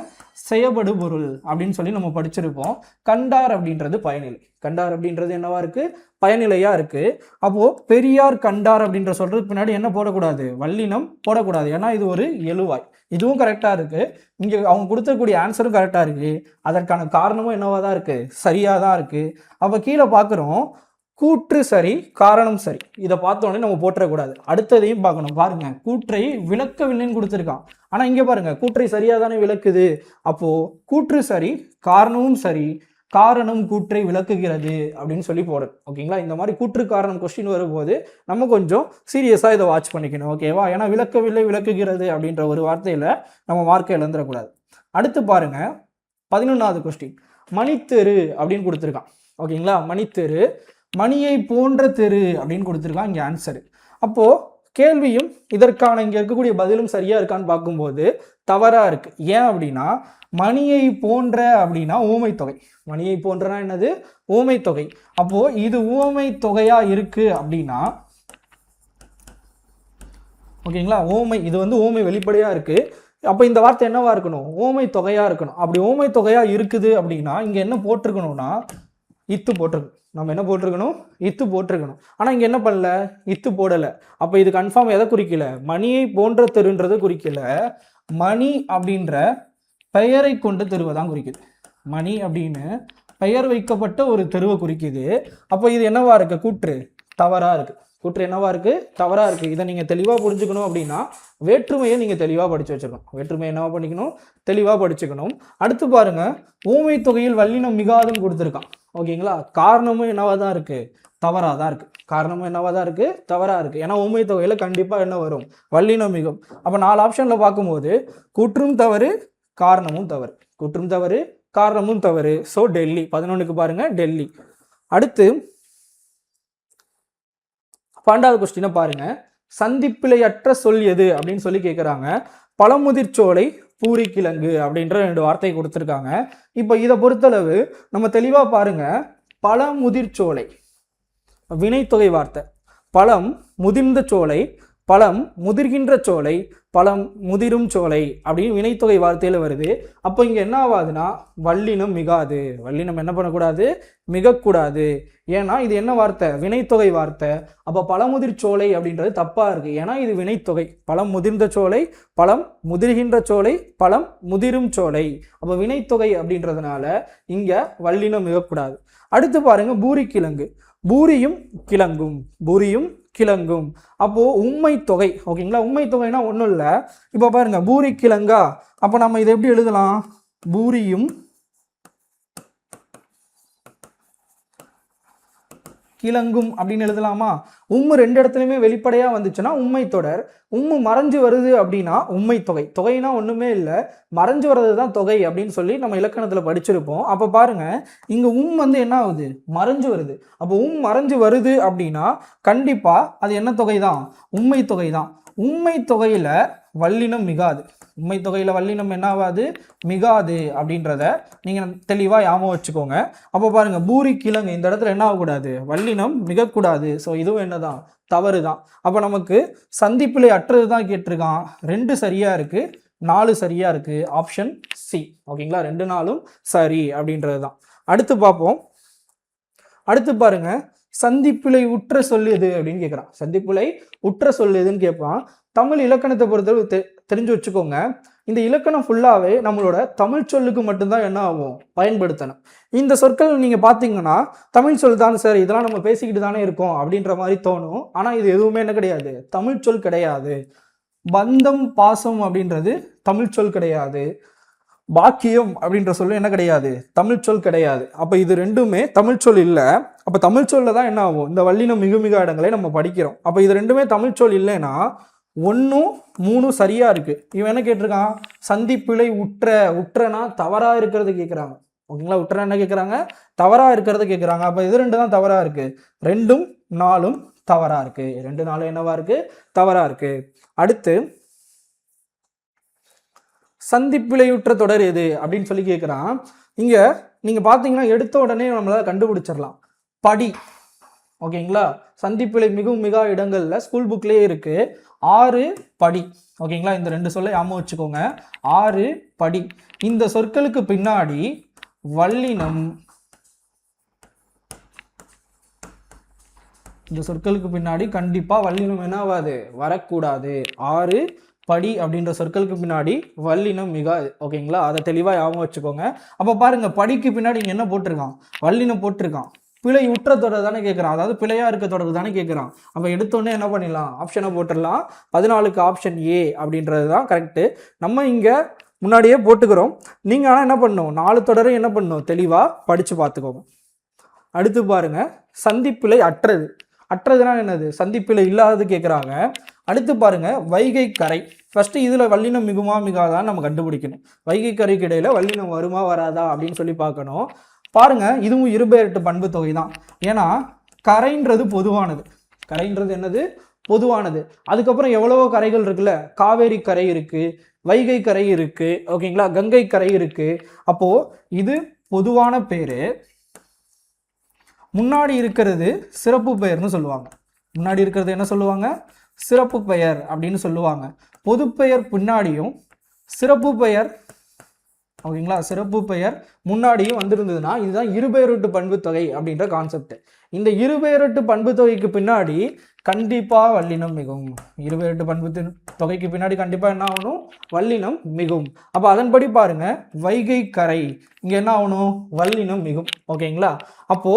செயபடு பொருள் அப்படின்னு சொல்லி நம்ம படிச்சிருப்போம். கண்டார் அப்படின்றது பயனிலை. கண்டார் அப்படின்றது என்னவா இருக்கு? பயனிலையா இருக்கு. அப்போ பெரியார் கண்டார் அப்படின்ற சொல்றதுக்கு பின்னாடி என்ன போடக்கூடாது? வல்லினம் போடக்கூடாது. ஏன்னா இது ஒரு எழுவாய். இதுவும் கரெக்டா இருக்கு. இங்க அவங்க கொடுத்தக்கூடிய ஆன்சரும் கரெக்டா இருக்கு. அதற்கான காரணமும் என்னவா தான் இருக்கு? சரியா தான் இருக்கு. அப்ப கீழே பார்க்குறோம், கூற்று சரி, காரணம் சரி. இதை பார்த்தோன்னே நம்ம போட்டுறக்கூடாது. அடுத்ததையும் பார்க்கணும். பாருங்க, கூற்றை விளக்கவில்லைன்னு கொடுத்துருக்கான். ஆனால் இங்கே பாருங்க, கூற்றை சரியாக தானே விளக்குது. அப்போ கூற்று சரி, காரணமும் சரி, காரணம் கூற்றை விளக்குகிறது அப்படின்னு சொல்லி போடுது. ஓகேங்களா? இந்த மாதிரி கூற்று காரணம் கொஸ்டின் வரும்போது நம்ம கொஞ்சம் சீரியஸாக இதை வாட்ச் பண்ணிக்கணும். ஓகேவா? ஏன்னா விளக்கவில்லை, விளக்குகிறது அப்படின்ற ஒரு வார்த்தையில் நம்ம மார்க்கை இழந்துடக்கூடாது. அடுத்து பாருங்க, 11வது கொஸ்டின், மணித்தெரு அப்படின்னு கொடுத்துருக்கான். ஓகேங்களா? மணித்தெரு, மணியை போன்ற தெரு அப்படின்னு கொடுத்துருக்கான் இங்கே ஆன்சரு. அப்போது கேள்வியும் இதற்கான இங்கே இருக்கக்கூடிய பதிலும் சரியாக இருக்கான்னு பார்க்கும்போது தவறாக இருக்குது. ஏன் அப்படின்னா மணியை போன்ற அப்படின்னா ஊமை தொகை. மணியை போன்றனா என்னது? ஊமை தொகை. அப்போது இது ஊமை தொகையாக இருக்குது அப்படின்னா, ஓகேங்களா, ஊமை, இது வந்து ஊமை வெளிப்படையாக இருக்குது. அப்போ இந்த வார்த்தை என்னவா இருக்கணும்? ஊமை தொகையாக இருக்கணும். அப்படி ஊமை தொகையாக இருக்குது அப்படின்னா இங்கே என்ன போட்டிருக்கணும்னா இத்து போட்டிருக்கணும். நம்ம என்ன போட்டிருக்கணும்? இத்து போட்டிருக்கணும். ஆனால் இங்கே என்ன பண்ணல? இத்து போடலை. அப்போ இது கன்ஃபார்ம் எதை குறிக்கல? மணியை போன்ற தெருன்றது குறிக்கல. மணி அப்படின்ற பெயரை கொண்ட தெருவை தான் குறிக்குது. மணி அப்படின்னு பெயர் வைக்கப்பட்ட ஒரு தெருவை குறிக்குது. அப்போ இது என்னவா இருக்கு? கூற்று தவறா இருக்கு. கூற்று என்னவா இருக்கு? தவறா இருக்கு. இதை நீங்க தெளிவாக புரிஞ்சுக்கணும் அப்படின்னா வேற்றுமையை நீங்க தெளிவாக படிச்சு வச்சுக்கணும். வேற்றுமையை என்னவா பண்ணிக்கணும்? தெளிவாக படிச்சுக்கணும். அடுத்து பாருங்க, ஊமை தொகையில் வல்லினம் மிகாதுன்னு கொடுத்துருக்கான். ஓகேங்களா? காரணமும் என்னவா தான் இருக்கு? தவறா தான் இருக்கு. காரணமும் என்னவா தான் இருக்கு? தவறா இருக்கு. ஏன்னா ஊமை தொகையில கண்டிப்பா என்ன வரும்? வல்லினம் மிகும். அப்ப 4 ஆப்ஷன்ல பார்க்கும்போது கூற்றும் தவறு, காரணமும் தவறு. கூற்றும் தவறு, காரணமும் தவறு. ஸோ டெல்லி. 11க்கு பாருங்க, டெல்லி. அடுத்து 12வது கொஸ்டினை பாருங்க, சந்திப்பிழையற்ற சொல் எது அப்படின்னு சொல்லி கேட்குறாங்க. பழமுதிர்ச்சோலை, பூரிக்கிழங்கு அப்படின்ற 2 வார்த்தை கொடுத்துருக்காங்க. இப்போ இதை பொறுத்தளவு நம்ம தெளிவாக பாருங்க, பழமுதிர்ச்சோலை வினைத்தொகை வார்த்தை. பழம் முதிர்ந்த சோலை, பழம் முதிர்கின்ற சோலை, பழம் முதிரும் சோலை அப்படின்னு வினைத்தொகை வார்த்தையில் வருது. அப்போ இங்கே என்ன ஆகாதுன்னா வல்லினம் மிகாது. வல்லினம் என்ன பண்ணக்கூடாது? மிகக்கூடாது. ஏன்னா இது என்ன வார்த்தை? வினைத்தொகை வார்த்தை. அப்போ பழமுதிர் சோலை அப்படின்றது தப்பாக இருக்குது. ஏன்னா இது வினைத்தொகை. பழம் முதிர்ந்த சோலை, பழம் முதிர்கின்ற சோலை, பழம் முதிரும் சோலை. அப்போ வினைத்தொகை அப்படின்றதுனால இங்கே வல்லினம் மிகக்கூடாது. அடுத்து பாருங்க, பூரிக்கிழங்கு. பூரியும் கிழங்கும், பூரியும் கிழங்கும். அப்போ உண்மை தொகை. ஓகேங்களா? உண்மை தொகைனா ஒன்றும் இல்லை. இப்போ பாருங்க, பூரி கிழங்கா. அப்போ நம்ம இதை எப்படி எழுதலாம்? பூரியும் கிழங்கும் அப்படின்னு எழுதலாமா? உம்மு 2 இடத்துலையுமே வெளிப்படையாக வந்துச்சுன்னா உண்மை தொடர். உம்மு மறைஞ்சு வருது அப்படின்னா உண்மை தொகை. தொகைனா ஒன்றுமே இல்லை, மறைஞ்சு வர்றது தான் தொகை அப்படின்னு சொல்லி நம்ம இலக்கணத்தில் படிச்சிருப்போம். அப்போ பாருங்க, இங்கே வந்து என்ன ஆகுது? மறைஞ்சு வருது. அப்போ மறைஞ்சு வருது அப்படின்னா கண்டிப்பாக அது என்ன தொகை தான்? உண்மை தொகை தான். உண்மை தொகையில் வல்லினம் மிகாது. உண்மை தொகையில் வல்லினம் என்ன ஆகாது? மிகாது அப்படின்றத நீங்கள் தெளிவாக ஞாபகம் வச்சுக்கோங்க. அப்போ பாருங்கள், பூரி கிழங்கு இந்த இடத்துல என்ன ஆகக்கூடாது? வல்லினம் மிகக்கூடாது. ஸோ இதுவும் என்னதான்? தவறு தான். அப்போ நமக்கு சந்திப்பிலை அற்றது தான் கேட்டிருக்கான். 2 சரியாக இருக்குது, 4 சரியாக இருக்குது. Option C. ஓகேங்களா? 2 4ம் சரி அப்படின்றது தான். அடுத்து பார்ப்போம். அடுத்து பாருங்க, சந்திப்பிலை உற்ற சொல் எது அப்படின்னு கேட்குறான். சந்திப்பிலை உற்ற சொல் எதுன்னு கேட்பான். தமிழ் இலக்கணத்தை பொறுத்தவரை தெரிஞ்சு வச்சுக்கோங்க. இந்த இலக்கணம் ஃபுல்லாகவே நம்மளோட தமிழ் சொல்லுக்கு மட்டும்தான் என்ன ஆகும்? பயன்படுத்தணும். இந்த சொற்கள் நீங்கள் பார்த்தீங்கன்னா தமிழ் சொல் தான் சார், இதெல்லாம் நம்ம பேசிக்கிட்டு தானே இருக்கோம் அப்படின்ற மாதிரி தோணும். ஆனால் இது எதுவுமே என்ன கிடையாது? தமிழ் சொல் கிடையாது. பந்தம், பாசம் அப்படின்றது தமிழ் சொல் கிடையாது. பாக்கியம் அப்படின்ற சொல்லு என்ன கிடையாது, தமிழ் சொல் கிடையாது. அப்போ இது ரெண்டுமே தமிழ் சொல் இல்லை. அப்போ தமிழ் சொல்ல தான் என்ன ஆகும், இந்த வல்லினம் மிகு மிக இடங்களை நம்ம படிக்கிறோம். அப்போ இது ரெண்டுமே தமிழ் சொல் இல்லைன்னா 1 3 சரியா இருக்கு. இவன் என்ன கேட்டிருக்கான், சந்திப்பிழை உற்றனா தவறா இருக்கிறது கேட்குறாங்க. ஓகேங்களா, உற்ற என்ன கேட்குறாங்க, தவறா இருக்கிறது கேட்குறாங்க. அப்போ இது 2 தான் தவறா இருக்கு, 2ம் 4ம் தவறா இருக்கு. 2 4 என்னவா இருக்கு, தவறா இருக்கு. அடுத்து சந்திப்பிழையுற்ற தொடர் எது அப்படின்னு சொல்லி கேட்குறான். இங்க நீங்க பார்த்தீங்கன்னா எடுத்த உடனே நம்மளால கண்டுபிடிச்சிடலாம், படி. ஓகேங்களா, சந்திப்பிழை மிகவும் மிக இடங்கள்ல ஸ்கூல் புக்லேயே இருக்கு, 6 படி. ஓகேங்களா, இந்த 2 சொல்ல ஞாபகம் வச்சுக்கோங்க, 6 படி. இந்த சொற்களுக்கு பின்னாடி வல்லினம், இந்த சொற்களுக்கு பின்னாடி கண்டிப்பா வல்லினம் என்னவாது, வரக்கூடாது. 6 படி அப்படின்ற சொற்களுக்கு பின்னாடி வல்லினம் மிக. ஓகேங்களா, அதை தெளிவா ஞாபகம் வச்சுக்கோங்க. அப்ப பாருங்க, படிக்கு பின்னாடி இங்க என்ன போட்டிருக்கான், வல்லினம் போட்டிருக்கான். பிழை உற்ற தொடர் தானே கேட்குறான், அதாவது பிழையா இருக்க தொடர் தானே கேட்குறான். அப்ப எடுத்தோடனே என்ன பண்ணிடலாம், ஆப்ஷனை போட்டுடலாம். 14க்கு ஆப்ஷன் ஏ அப்படின்றது தான் கரெக்டு. நம்ம இங்க முன்னாடியே போட்டுக்கிறோம். நீங்க ஆனா என்ன பண்ணணும், 4 தொடரும் என்ன பண்ணணும், தெளிவா படிச்சு பார்த்துக்கோங்க. அடுத்து பாருங்க, சந்திப்பிழை அற்றது. அற்றதுனா என்னது, சந்திப்பிழை இல்லாதது கேட்குறாங்க. அடுத்து பாருங்க, வைகை கரை. ஃபர்ஸ்ட் இதுல வல்லினம் மிகுமா மிகாதான் நம்ம கண்டுபிடிக்கணும். வைகை கரைக்கு இடையில வல்லினம் வருமா வராதா அப்படின்னு சொல்லி பார்க்கணும். பாருங்க, இதுவும் இருபெயரட்டு பண்பு தொகை தான். ஏன்னா கரைன்றது பொதுவானது, கரைன்றது என்னது, பொதுவானது. அதுக்கப்புறம் எவ்வளவோ கரைகள் இருக்குல்ல, காவேரி கரை இருக்கு, வைகை கரை இருக்கு, ஓகேங்களா, கங்கை கரை இருக்கு. அப்போ இது பொதுவான பேரு, முன்னாடி இருக்கிறது சிறப்பு பெயர்னு சொல்லுவாங்க. முன்னாடி இருக்கிறது என்ன சொல்லுவாங்க, சிறப்பு பெயர் அப்படின்னு சொல்லுவாங்க. பொது பெயர் பின்னாடியும் சிறப்பு பெயர், ஓகேங்களா, சிறப்பு பெயர் முன்னாடியும் வந்திருந்ததுன்னா இதுதான் இருபெயரட்டு பண்பு தொகை அப்படின்ற கான்செப்ட். இந்த இருபெயரட்டு பண்பு தொகைக்கு பின்னாடி கண்டிப்பா வல்லினம் மிகும். இருபெயரட்டு பண்பு தொகைக்கு பின்னாடி கண்டிப்பா என்ன ஆகணும், வல்லினம் மிகும். அப்ப அதன்படி பாருங்க, வைகை கரை இங்க என்ன ஆகணும், வல்லினம் மிகும். ஓகேங்களா, அப்போ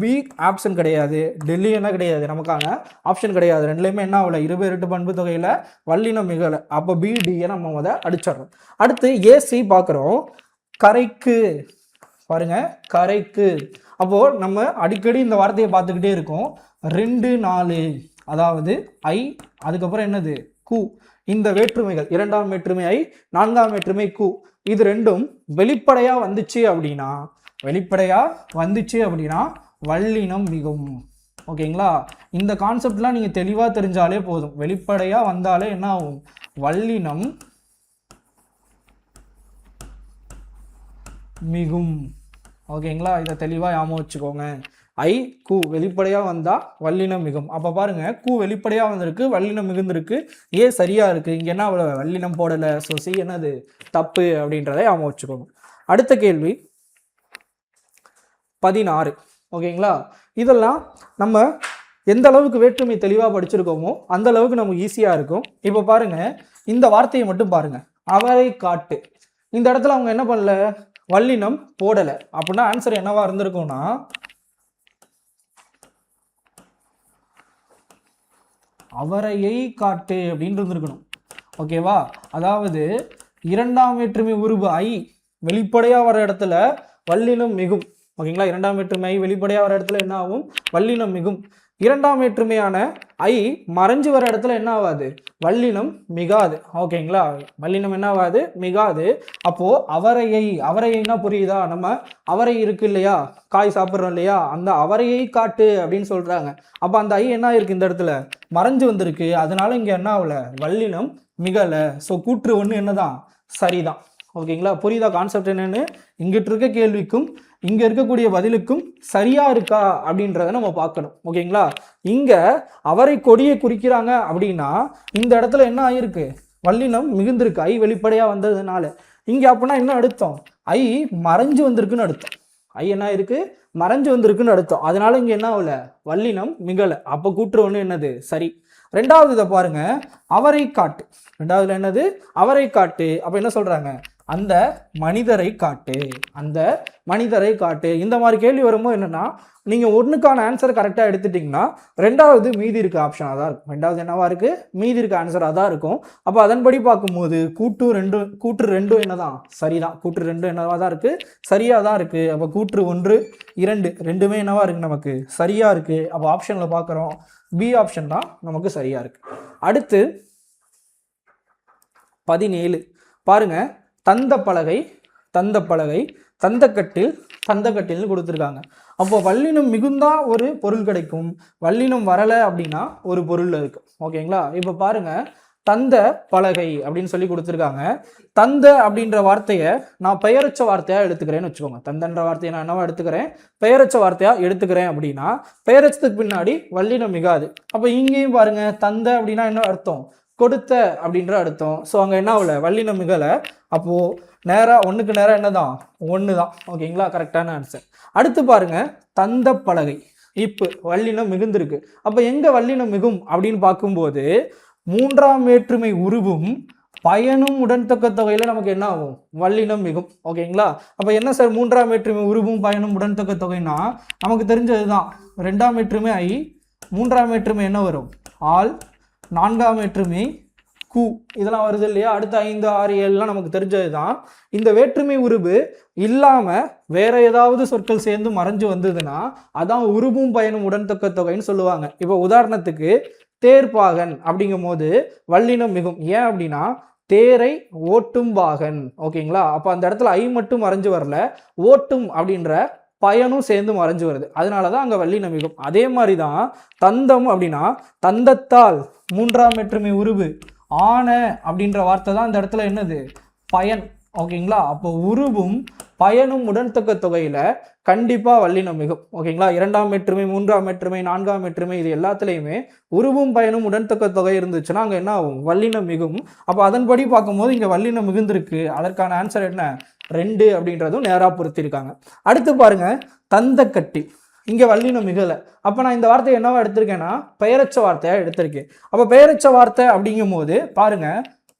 பி ஆப்ஷன் கிடையாது, டெல்லி என்ன கிடையாது, நமக்கான ஆப்ஷன் கிடையாது. ரெண்டுலையுமே என்ன ஆகல, இருபெயரட்டு பண்பு தொகையில வல்லினம் மிகல. அப்போ பி டியை நம்ம அதை அடிச்சிடறோம். அடுத்து ஏசி பார்க்குறோம், கரைக்கு. பாருங்க, கரைக்கு. அப்போ நம்ம அடிக்கடி இந்த வார்த்தையை பார்த்துக்கிட்டே இருக்கோம். 2 4, அதாவது ஐ, அதுக்கப்புறம் என்னது, கு. இந்த வேற்றுமைகள், 2ஆம் வேற்றுமை ஐ, 4ஆம் வேற்றுமை கு, இது ரெண்டும் வெளிப்படையா வந்துச்சு அப்படின்னா, வெளிப்படையா வந்துச்சு அப்படின்னா வல்லினம் மிகும். ஓகேங்களா, இந்த கான்செப்ட்லாம் நீங்க தெளிவா தெரிஞ்சாலே போதும். வெளிப்படையா வந்தாலே என்ன ஆகும், வல்லினம் மிகும். ஓகேங்களா, இதை தெளிவா ஞாபகம் வச்சுக்கோங்க. ஐ கு வெளிப்படையா வந்தா வல்லினம் மிகும். அப்ப பாருங்க, கு வெளிப்படையா வந்திருக்கு, வல்லினம் மிகுந்திருக்கு, ஏ சரியா இருக்கு, இங்க என்ன வல்லினம் போடல. ஸோ சி என்னது, தப்பு அப்படின்றத ஞாபகம் வச்சுக்கோங்க. அடுத்த கேள்வி 16. ஓகேங்களா, இதெல்லாம் நம்ம எந்த அளவுக்கு வேற்றுமை தெளிவா படிச்சிருக்கோமோ அந்த அளவுக்கு நமக்கு ஈஸியா இருக்கும். இப்போ பாருங்க, இந்த வார்த்தையை மட்டும் பாருங்க, அவரை காட்டு. இந்த இடத்துல அவங்க என்ன பண்ணல, வல்லினம் போடல. அப்படின்னா ஆன்சர் என்னவா இருந்திருக்கும்னா, அவரையை காட்டு அப்படின்னு இருந்திருக்கணும். ஓகேவா, அதாவது 2ஆம் வேற்றுமை உருபு ஐ வெளிப்படையா வர இடத்துல வல்லினம் மிகும். ஓகேங்களா, 2ஆம் வேற்றுமை ஐ வெளிப்படையா வர இடத்துல என்ன ஆகும், வல்லினம் மிகும். 2ஆம் வேற்றுமையான ஐ மறைஞ்சு வர இடத்துல என்ன ஆகாது, வல்லினம் மிகாது. ஓகேங்களா, வல்லினம் என்ன ஆகாது, மிகாது. அப்போ அவரையை, அவரையைனா புரியுதா, நம்ம அவரை இருக்கு இல்லையா, காய் சாப்பிட்றோம் இல்லையா, அந்த அவரையை காட்டு அப்படின்னு சொல்றாங்க. அப்ப அந்த ஐ என்ன இருக்கு, இந்த இடத்துல மறைஞ்சு வந்திருக்கு, அதனால இங்க என்ன ஆகல, வல்லினம் மிகல. ஸோ கூற்று 1 என்னதான், சரிதான். ஓகேங்களா, புரியுதா கான்செப்ட் என்னன்னு. இங்கிட்டு இருக்க கேள்விக்கும் இங்க இருக்கக்கூடிய பதிலுக்கும் சரியா இருக்கா அப்படின்றத நம்ம பார்க்கணும். ஓகேங்களா, இங்க அவரை கொடியை குறிக்கிறாங்க அப்படின்னா இந்த இடத்துல என்ன ஆயிருக்கு, வல்லினம் மிகுந்திருக்கு, ஐ வெளிப்படையா வந்ததுனால. இங்க அப்படின்னா என்ன அர்த்தம், ஐ மறைஞ்சு வந்திருக்குன்னு அர்த்தம். ஐ என்ன இருக்கு, மறைஞ்சு வந்திருக்குன்னு அர்த்தம். அதனால இங்க என்ன ஆகல, வல்லினம் மிகல. அப்ப கூற்று 1 என்னது, சரி. ரெண்டாவது இதை பாருங்க, அவரை காட்டு. ரெண்டாவதுல என்னது, அவரை காட்டு. அப்ப என்ன சொல்றாங்க, அந்த மனிதரை காட்டு, அந்த மனிதரை காட்டு. இந்த மாதிரி கேள்வி வரும்போது என்னன்னா, நீங்கள் ஒன்றுக்கான ஆன்சர் கரெக்டாக எடுத்துட்டிங்கன்னா ரெண்டாவது மீதி இருக்க ஆப்ஷனாக தான் இருக்கும். ரெண்டாவது என்னவா இருக்குது? மீதி இருக்க ஆன்சராக தான் இருக்கும். அப்போ அதன்படி பார்க்கும்போது கூற்று ரெண்டும் என்னதான்? சரிதான். கூற்று ரெண்டும் என்னவா தான் இருக்குது? சரியாக தான் இருக்குது. அப்போ கூற்று 1, 2 ரெண்டுமே என்னவா இருக்குது? நமக்கு சரியாக இருக்குது. அப்போ ஆப்ஷனில் பார்க்குறோம், பி ஆப்ஷன் தான் நமக்கு சரியாக இருக்குது. அடுத்து 17 பாருங்க, தந்த பலகை, தந்தக்கட்டில்னு கொடுத்துருக்காங்க. அப்போ வல்லினம் மிகுந்தா ஒரு பொருள் கிடைக்கும், வல்லினம் வரலை அப்படின்னா ஒரு பொருள் இருக்கும். ஓகேங்களா? இப்போ பாருங்க, தந்த பலகை அப்படின்னு சொல்லி கொடுத்துருக்காங்க. தந்த அப்படின்ற வார்த்தையை நான் பெயரச்ச வார்த்தையாக எடுத்துக்கிறேன்னு வச்சுக்கோங்க. தந்தன்ற வார்த்தையை நான் என்னவா எடுத்துக்கிறேன்? பெயரச்ச வார்த்தையாக எடுத்துக்கிறேன். அப்படின்னா பெயரச்சத்துக்கு பின்னாடி வல்லினம் மிகாது. அப்போ இங்கேயும் பாருங்க, தந்த அப்படின்னா என்ன அர்த்தம்? கொடுத்த அப்படின்ற அர்த்தம். ஸோ அங்கே என்ன ஆகல? வல்லினம் மிகலை. அப்போது நேராக ஒன்றுக்கு நேராக என்னதான்? 1 தான். ஓகேங்களா? கரெக்டான ஆன்சர். அடுத்து பாருங்க, தந்த பலகை, இப்போ வல்லினம் மிகுந்திருக்கு. அப்போ எங்கே வல்லினம் மிகும் அப்படின்னு பார்க்கும்போது 3ஆம் வேற்றுமை உருவும் பயனும் உடன்தொக்க தொகையில் நமக்கு என்ன ஆகும்? வல்லினம் மிகும். ஓகேங்களா? அப்போ என்ன சார் 3ஆம் வேற்றுமை உருவும் பயனும் உடன்தொக்க தொகைன்னா நமக்கு தெரிஞ்சது தான். 2ஆம் வேற்றுமை ஐ, 3ஆம் வேற்றுமை என்ன வரும்? ஆல், 4ஆம் வேற்றுமை கு, இதெல்லாம் வருது இல்லையா? அடுத்த 5, 6, 7 நமக்கு தெரிஞ்சது தான். இந்த வேற்றுமை உருவு இல்லாமல் வேற ஏதாவது சொற்கள் சேர்ந்து மறைஞ்சு வந்ததுன்னா அதான் உருவும் பயனும் உடன்தொக்க தொகைன்னு சொல்லுவாங்க. இப்போ உதாரணத்துக்கு தேர்ப்பாகன் அப்படிங்கும் போது வல்லினம் மிகும். ஏன் அப்படின்னா தேரை ஓட்டும் பாகன். ஓகேங்களா? அப்போ அந்த இடத்துல ஐ மட்டும் மறைஞ்சு வரல, ஓட்டும் அப்படின்ற பயனும் சேர்ந்து மறைஞ்சு வருது. அதனால தான் அங்கே வல்லினம் மிகும். அதே மாதிரி தான் தந்தம் அப்படின்னா தந்தத்தால் 3ஆம் வேற்றுமை உருவு ஆன அப்படின்ற வார்த்தை தான் இந்த இடத்துல என்னது? பயன். ஓகேங்களா? அப்போ உருவும் பயனும் உடன்தொக்க தொகையில் கண்டிப்பாக வல்லினம் மிகும். ஓகேங்களா? 2ஆம் வேற்றுமை, 3ஆம் வேற்றுமை, 4ஆம் வேற்றுமை இது எல்லாத்துலேயுமே உருவும் பயனும் உடன்தொக்க தொகை இருந்துச்சுன்னா அங்கே என்ன ஆகும்? வல்லினம் மிகும். அப்போ அதன்படி பார்க்கும்போது இங்கே வல்லினம் மிகுந்திருக்கு. அதற்கான ஆன்சர் என்ன? 2 அப்படின்றதும் நேராக பொருத்திருக்காங்க. அடுத்து பாருங்க, தந்தக்கட்டில், இங்கே வல்லினம் மிகலை. அப்போ நான் இந்த வார்த்தையை என்னவா எடுத்திருக்கேன்னா பெயரச்ச வார்த்தையாக எடுத்திருக்கேன். அப்போ பெயரச்ச வார்த்தை அப்படிங்கும் போது பாருங்க,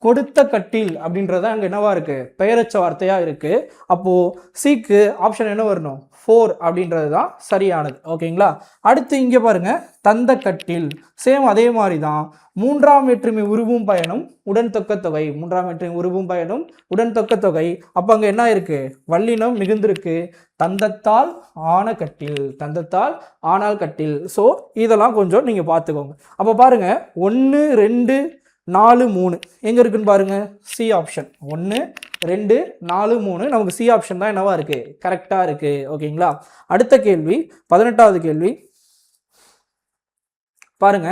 கொடுத்த கட்டில் அப்படின்றத அங்கே என்னவா இருக்கு? பெயரச்ச வார்த்தையாக இருக்கு. அப்போ சிக்கு ஆப்ஷன் என்ன வரணும்? 4 அப்படின்றது தான் சரியானது. ஓகேங்களா? அடுத்து இங்கே பாருங்க, தந்த கட்டில், சேம் அதே மாதிரி தான். 3ஆம் வேற்றுமை உருவும் பயனும் உடன்தொக்க தொகை, 3ஆம் வேற்றுமை உருவும் பயனும் உடன்தொக்க தொகை. அப்போ அங்கே என்ன இருக்கு? வல்லினம் மிகுந்திருக்கு. தந்தத்தால் ஆன கட்டில், தந்தத்தால் ஆனால் கட்டில். ஸோ இதெல்லாம் கொஞ்சம் நீங்கள் பார்த்துக்கோங்க. அப்போ பாருங்க, 1, 2, 4, 3 எங்கே இருக்குன்னு பாருங்க, சி ஆப்ஷன். 1, 2, 4, 3 நமக்கு சி ஆப்ஷன் தான் என்னவா இருக்கு? கரெக்டாக இருக்கு. ஓகேங்களா? அடுத்த கேள்வி, 18வது கேள்வி பாருங்க,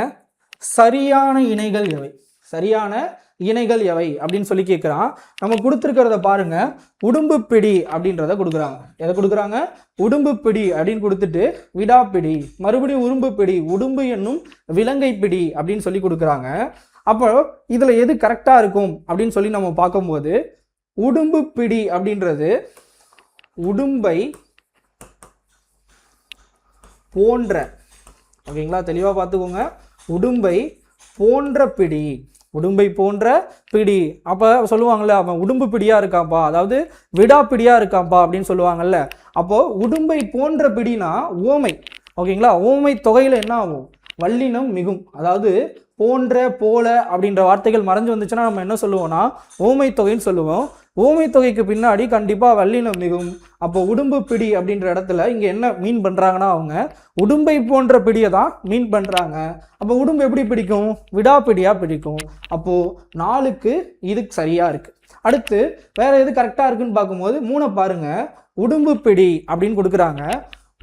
சரியான இணைகள் எவை? சரியான இணைகள் எவை அப்படின்னு சொல்லி கேட்குறான். நம்ம கொடுத்துருக்கிறத பாருங்க, உடும்பு பிடி அப்படின்றத கொடுக்குறாங்க. எதை கொடுக்குறாங்க? உடும்பு பிடி அப்படின்னு கொடுத்துட்டு விடாப்பிடி, மறுபடியும் உடும்பு பிடி, உடும்பு என்னும் விலங்கை பிடி அப்படின்னு சொல்லி கொடுக்குறாங்க. அப்போ இதில் எது கரெக்டாக இருக்கும் அப்படின்னு சொல்லி நம்ம பார்க்கும்போது, உடும்பு பிடி அப்படின்றது உடும்பை போன்ற, ஓகேங்களா? தெளிவாக பார்த்துக்கோங்க, உடும்பை போன்ற பிடி, உடும்பை போன்ற பிடி. அப்போ சொல்லுவாங்கள்ல, அவன் உடும்பு பிடியாக இருக்கான்ப்பா, அதாவது விடாப்பிடியாக இருக்கான்ப்பா அப்படின்னு சொல்லுவாங்கல்ல. அப்போது உடும்பை போன்ற பிடினா ஓமை. ஓகேங்களா? ஓமை தொகையில் என்ன ஆகும்? வல்லினம் மிகும். அதாவது போன்ற, போல அப்படின்ற வார்த்தைகள் மறைஞ்சு வந்துச்சுன்னா நம்ம என்ன சொல்லுவோம்னா ஓமை தொகைன்னு சொல்லுவோம். ஓமை தொகைக்கு பின்னாடி கண்டிப்பாக வல்லினம் மிகும். அப்போ உடும்பு பிடி அப்படின்ற இடத்துல இங்கே என்ன மீன் பண்ணுறாங்கன்னா அவங்க உடும்பை போன்ற பிடியை தான் மீன் பண்ணுறாங்க. அப்போ உடும்பு எப்படி பிடிக்கும்? விடாப்பிடியாக பிடிக்கும். அப்போது 4க்கு இது சரியாக இருக்குது. அடுத்து வேற எது கரெக்டாக இருக்குன்னு பார்க்கும்போது 3 பாருங்க, உடும்பு பிடி அப்படின்னு கொடுக்குறாங்க.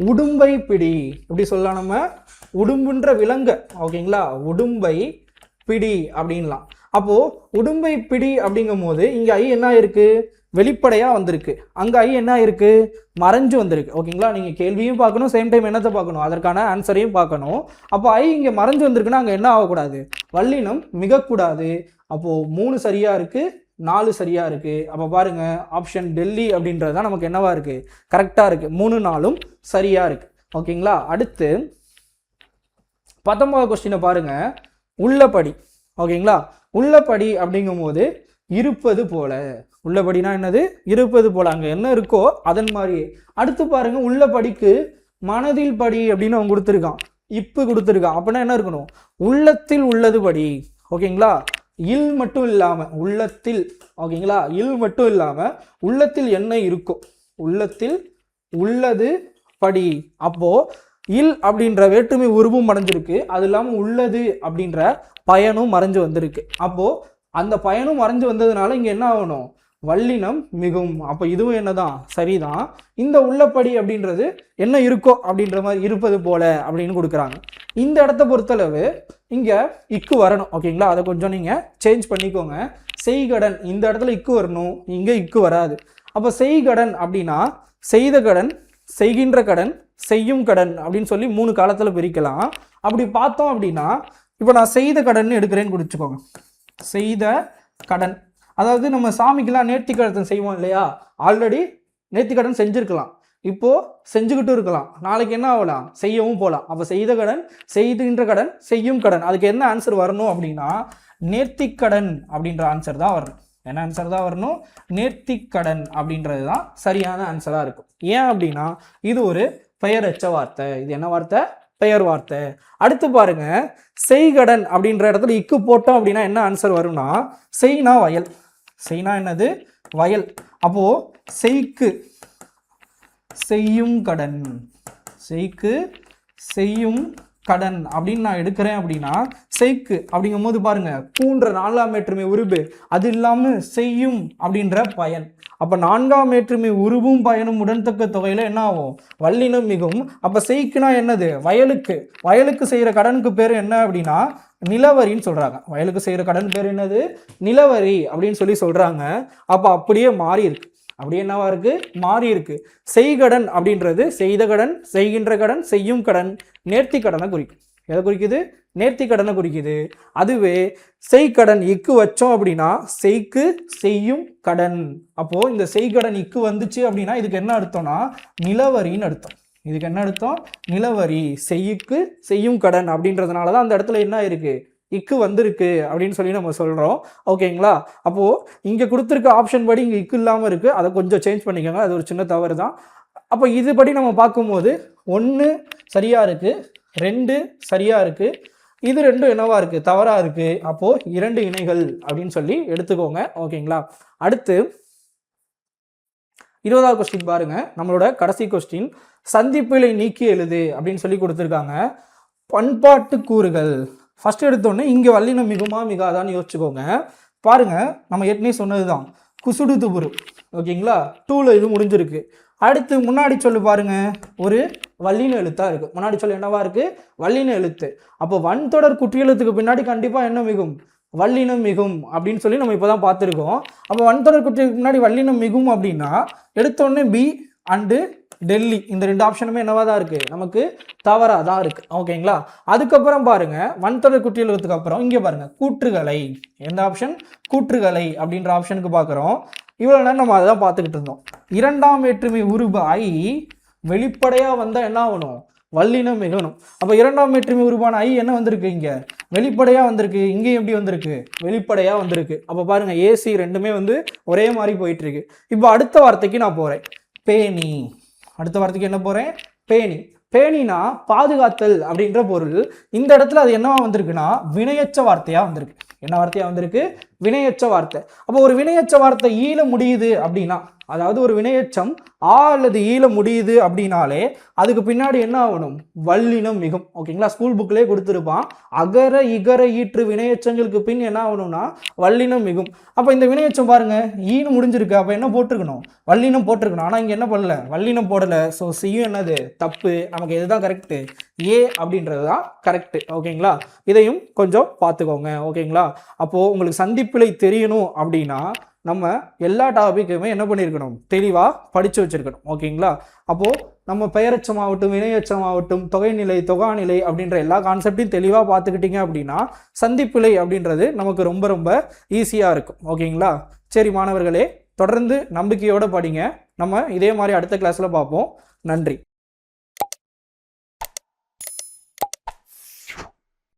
உடும்பை பிடி எப்படி சொல்லலாம்? நம்ம உடும்புன்ற விலங்கு. ஓகேங்களா? உடும்பை பிடி அப்படின்லாம். அப்போ உடும்பை பிடி அப்படிங்கும் போது இங்க ஐ என்ன இருக்கு? வெளிப்படையா வந்திருக்கு. அங்க ஐ என்ன இருக்கு? மறைஞ்சு வந்திருக்கு. ஓகேங்களா? நீங்க கேள்வியும் பார்க்கணும், சேம் டைம் என்னத்தை பார்க்கணும்? அதற்கான ஆன்சரையும் பார்க்கணும். அப்போ ஐ இங்க மறைஞ்சு வந்திருக்குன்னா அங்க என்ன ஆகக்கூடாது? வல்லினம் மிகக்கூடாது. அப்போ 3 சரியா இருக்கு, 4 சரியா இருக்கு. அப்போ பாருங்க, ஆப்ஷன் டெல்லி அப்படின்றது தான் நமக்கு என்னவா இருக்கு? கரெக்டா இருக்கு. 3, 4 சரியா இருக்கு. ஓகேங்களா? அடுத்து 19வது கொஸ்டினை பாருங்க, உள்ளபடி. ஓகேங்களா? உள்ளபடி அப்படிங்கும் போது இருப்பது போல. உள்ளபடினா என்னது? இருப்பது போல. அங்க என்ன இருக்கோ அதன் மாதிரி. அடுத்து பாருங்க, உள்ளபடிக்கு மனதில் படி அப்படின்னு அவன் கொடுத்துருக்கான், இப்பு கொடுத்துருக்கான். அப்படின்னா என்ன இருக்கணும்? உள்ளத்தில் உள்ளது படி. ஓகேங்களா? இல் மட்டும் இல்லாம உள்ளத்தில், ஓகேங்களா, இல் மட்டும் இல்லாம உள்ளத்தில் என்ன இருக்கும், உள்ளத்தில் உள்ளது படி. அப்போ இல் அப்படின்ற வேற்றுமை உருவும் மறைஞ்சிருக்கு, அது இல்லாம உள்ளது அப்படின்ற பயனும் மறைஞ்சு வந்திருக்கு. அப்போ அந்த பயனும் மறைஞ்சு வந்ததுனால இங்க என்ன ஆகணும்? வல்லினம் மிகும். அப்போ இதுவும் என்னதான்? சரிதான். இந்த உள்ளபடி அப்படின்றது என்ன இருக்கோ அப்படின்ற மாதிரி இருப்பது போல அப்படின்னு கொடுக்குறாங்க. இந்த இடத்த பொறுத்தளவு இங்க இக்கு வரணும். ஓகேங்களா? அதை கொஞ்சம் நீங்க சேஞ்ச் பண்ணிக்கோங்க. செய்கடன், இந்த இடத்துல இக்கு வரணும், இங்க இக்கு வராது. அப்போ செய்கடன் அப்படின்னா செய்த கடன், செய்கின்ற கடன், செய்யும் கடன் அப்படின்னு சொல்லி 3 காலத்துல பிரிக்கலாம். அப்படி பார்த்தோம் அப்படின்னா இப்போ நான் செய்த கடன் எடுக்கிறேன்னு குறிச்சுக்கோங்க. செய்த கடன், அதாவது நம்ம சாமிக்கெல்லாம் நேர்த்திக்கடன் செய்வோம் இல்லையா? ஆல்ரெடி நேர்த்திக்கடன் செஞ்சுருக்கலாம், இப்போ செஞ்சுக்கிட்டு இருக்கலாம், நாளைக்கு என்ன ஆகலாம்? செய்யவும் போகலாம். அப்போ செய்த கடன், செய்கின்ற கடன், செய்யும் கடன், அதுக்கு என்ன ஆன்சர் வரணும் அப்படின்னா நேர்த்திக்கடன் அப்படின்ற ஆன்சர் தான் வரணும். என்ன ஆன்சர் தான் வரணும்? நேர்த்திக்கடன் அப்படின்றது தான் சரியான ஆன்சராக இருக்கும். ஏன் அப்படின்னா இது ஒரு பெயரச்ச வார்த்தை. இது என்ன வார்த்தை? பெயர் வார்த்தை. அடுத்து பாருங்க, செய்கடன் அப்படின்ற இடத்துல இக்கு போட்டோம் அப்படின்னா என்ன ஆன்சர் வரும்னா செய்னா வயல். செய்னா என்னது? வயல். அப்போ செய்க்கு செய்யும் கடன், செய்க்கு செய்யும் கடன் அப்படின்னு நான் எடுக்கிறேன் அப்படின்னா செய்க்கு அப்படிங்கும் போது பாருங்க, கூன்ற 4ஆம் வேற்றுமை உருபு, அது இல்லாம செய்யும் அப்படின்ற பயன். அப்ப 4ஆம் வேற்றுமை உருவும் பயனும் உடன்தக்க தொகையில என்ன ஆகும்? வல்லினம் மிகும். அப்ப செய்க்குனா என்னது? வயலுக்கு. வயலுக்கு செய்யற கடனுக்கு பேர் என்ன அப்படின்னா நிலவரின்னு சொல்றாங்க. வயலுக்கு செய்யற கடன் பேர் என்னது? நிலவரி அப்படின்னு சொல்லி சொல்றாங்க. அப்ப அப்படியே மாறி இருக்கு. அப்படி என்னவா இருக்கு? மாறி இருக்கு. செய்கடன் அப்படின்றது செய்த கடன், செய்கின்ற கடன், செய்யும் கடன், நேர்த்தி கடனை குறிக்கும். எதை குறிக்குது? நேர்த்தி கடனை குறிக்குது. அதுவே செய்கடன் இக்கு வச்சோம் அப்படின்னா செய்க்கு செய்யும் கடன். அப்போ இந்த செய்கடன் இக்கு வந்துச்சு அப்படின்னா இதுக்கு என்ன அர்த்தம்னா நிலவரின்னு அர்த்தம். இதுக்கு என்ன அர்த்தம்? நிலவரி. செய்யுக்கு செய்யும் கடன் அப்படின்றதுனால தான் அந்த இடத்துல என்ன இருக்கு? இக்கு வந்திருக்கு அப்படின்னு சொல்லி நம்ம சொல்றோம். ஓகேங்களா? அப்போ இங்க கொடுத்துருக்க ஆப்ஷன் படி இங்க இக்கு இல்லாம இருக்கு, அதை கொஞ்சம் சேஞ்ச் பண்ணிக்கோங்க, அது ஒரு சின்ன தவறு தான். அப்போ இதுபடி நம்ம பார்க்கும்போது 1 சரியா இருக்கு, 2 சரியா இருக்கு, இது 2 என்னவா இருக்கு? தவறா இருக்கு. அப்போ 2 இணைகள் அப்படின்னு சொல்லி எடுத்துக்கோங்க. ஓகேங்களா? அடுத்து 20வது கொஸ்டின் பாருங்க. நம்மளோட கடைசி கொஸ்டின், சந்திப்பிழை நீக்கி எழுது அப்படின்னு சொல்லி கொடுத்துருக்காங்க. பண்பாட்டு கூறுகள். ஃபர்ஸ்ட் எடுத்தோடனே இங்கே வல்லினம் மிகுமா மிகாதான்னு யோசிச்சுக்கோங்க. பாருங்க, நம்ம ஏற்கனவே சொன்னதுதான் குசுடு துபுரு. ஓகேங்களா? 2ல இது முடிஞ்சிருக்கு. அடுத்து முன்னாடி சொல்லு பாருங்க, ஒரு வல்லின எழுத்தா இருக்கு. முன்னாடி சொல்லு என்னவா இருக்கு? வல்லின எழுத்து. அப்போ வன்தொடர் குற்றியெழுத்துக்கு பின்னாடி கண்டிப்பா என்ன மிகும்? வல்லினம் மிகும் அப்படின்னு சொல்லி நம்ம இப்போதான் பார்த்துருக்கோம். அப்போ வன்தொடர் குற்றியலுக்கு முன்னாடி வல்லினம் மிகும் அப்படின்னா எடுத்தோடனே பி அண்டு டெல்லி இந்த 2 ஆப்ஷனுமே என்னவா தான் இருக்கு? நமக்கு தவறா தான் இருக்கு. ஓகேங்களா? அதுக்கப்புறம் பாருங்க, வன்தொடர் குற்றியலுக்கு அப்புறம் இங்க பாருங்க கூற்றுகளை. எந்த ஆப்ஷன்? கூற்றுகளை அப்படின்ற ஆப்ஷனுக்கு பார்க்குறோம். இவ்வளவு நேரம் நம்ம அதை தான் பார்த்துக்கிட்டு இருந்தோம். 2ஆம் வேற்றுமை உருபு ஐ வெளிப்படையா வந்தா என்ன ஆகணும்? வல்லினம் மிகணும். அப்போ 2ஆம் வேற்றுமை உருவான ஐ என்ன வந்திருக்கு? இங்க வெளிப்படையா வந்திருக்கு. இங்கே எப்படி வந்திருக்கு? வெளிப்படையா வந்திருக்கு. அப்போ பாருங்க, ஏசி ரெண்டுமே ஒரே மாதிரி போயிட்டு இருக்கு. இப்போ அடுத்த வார்த்தைக்கு நான் போறேன், பேணி. அடுத்த வார்த்தைக்கு என்ன போறேன்? பேணி. பேணினா பாதுகாத்தல் அப்படின்ற பொருள். இந்த இடத்துல அது என்னவா வந்திருக்குன்னா வினையச்ச வார்த்தையா வந்திருக்கு. என்ன வார்த்தையா வந்திருக்கு? வினையச்ச வார்த்தை. அப்போ ஒரு வினையச்ச வார்த்தை ஈல முடியுது அப்படின்னா, அதாவது ஒரு வினையச்சம் ஆ அல்லது ஈல முடியுது அப்படின்னாலே அதுக்கு பின்னாடி என்ன ஆகணும்? வல்லினம் மிகும். ஓகேங்களா? ஸ்கூல் புக்லேயே கொடுத்துருப்பான், அகர இகர ஈற்று வினையச்சங்களுக்கு பின் என்ன ஆகணும்னா வல்லினம் மிகும். அப்போ இந்த வினையச்சம் பாருங்க, ஈன்னு முடிஞ்சிருக்கு. அப்போ என்ன போட்டிருக்கணும்? வல்லினம் போட்டிருக்கணும். ஆனால் இங்கே என்ன பண்ணல? வல்லினம் போடலை. ஸோ சியும் என்னது? தப்பு. நமக்கு எதுதான் கரெக்டு? ஏ அப்படின்றது தான் கரெக்டு. ஓகேங்களா? இதையும் கொஞ்சம் பார்த்துக்கோங்க. ஓகேங்களா? அப்போது உங்களுக்கு சந்திப்பிழை தெரியணும் அப்படின்னா நம்ம எல்லா டாபிக்குமே என்ன பண்ணியிருக்கணும்? தெளிவாக படித்து வச்சிருக்கணும். ஓகேங்களா? அப்போது நம்ம பெயரச்சமாகட்டும், வினையச்சமாகட்டும், தொகைநிலை, தொகாநிலை அப்படின்ற எல்லா கான்செப்டையும் தெளிவாக பார்த்துக்கிட்டீங்க அப்படின்னா சந்திப்பிழை அப்படின்றது நமக்கு ரொம்ப ரொம்ப ஈஸியாக இருக்கும். ஓகேங்களா? சரி மாணவர்களே, தொடர்ந்து நம்பிக்கையோடு படிங்க. நம்ம இதே மாதிரி அடுத்த கிளாஸில் பார்ப்போம். நன்றி.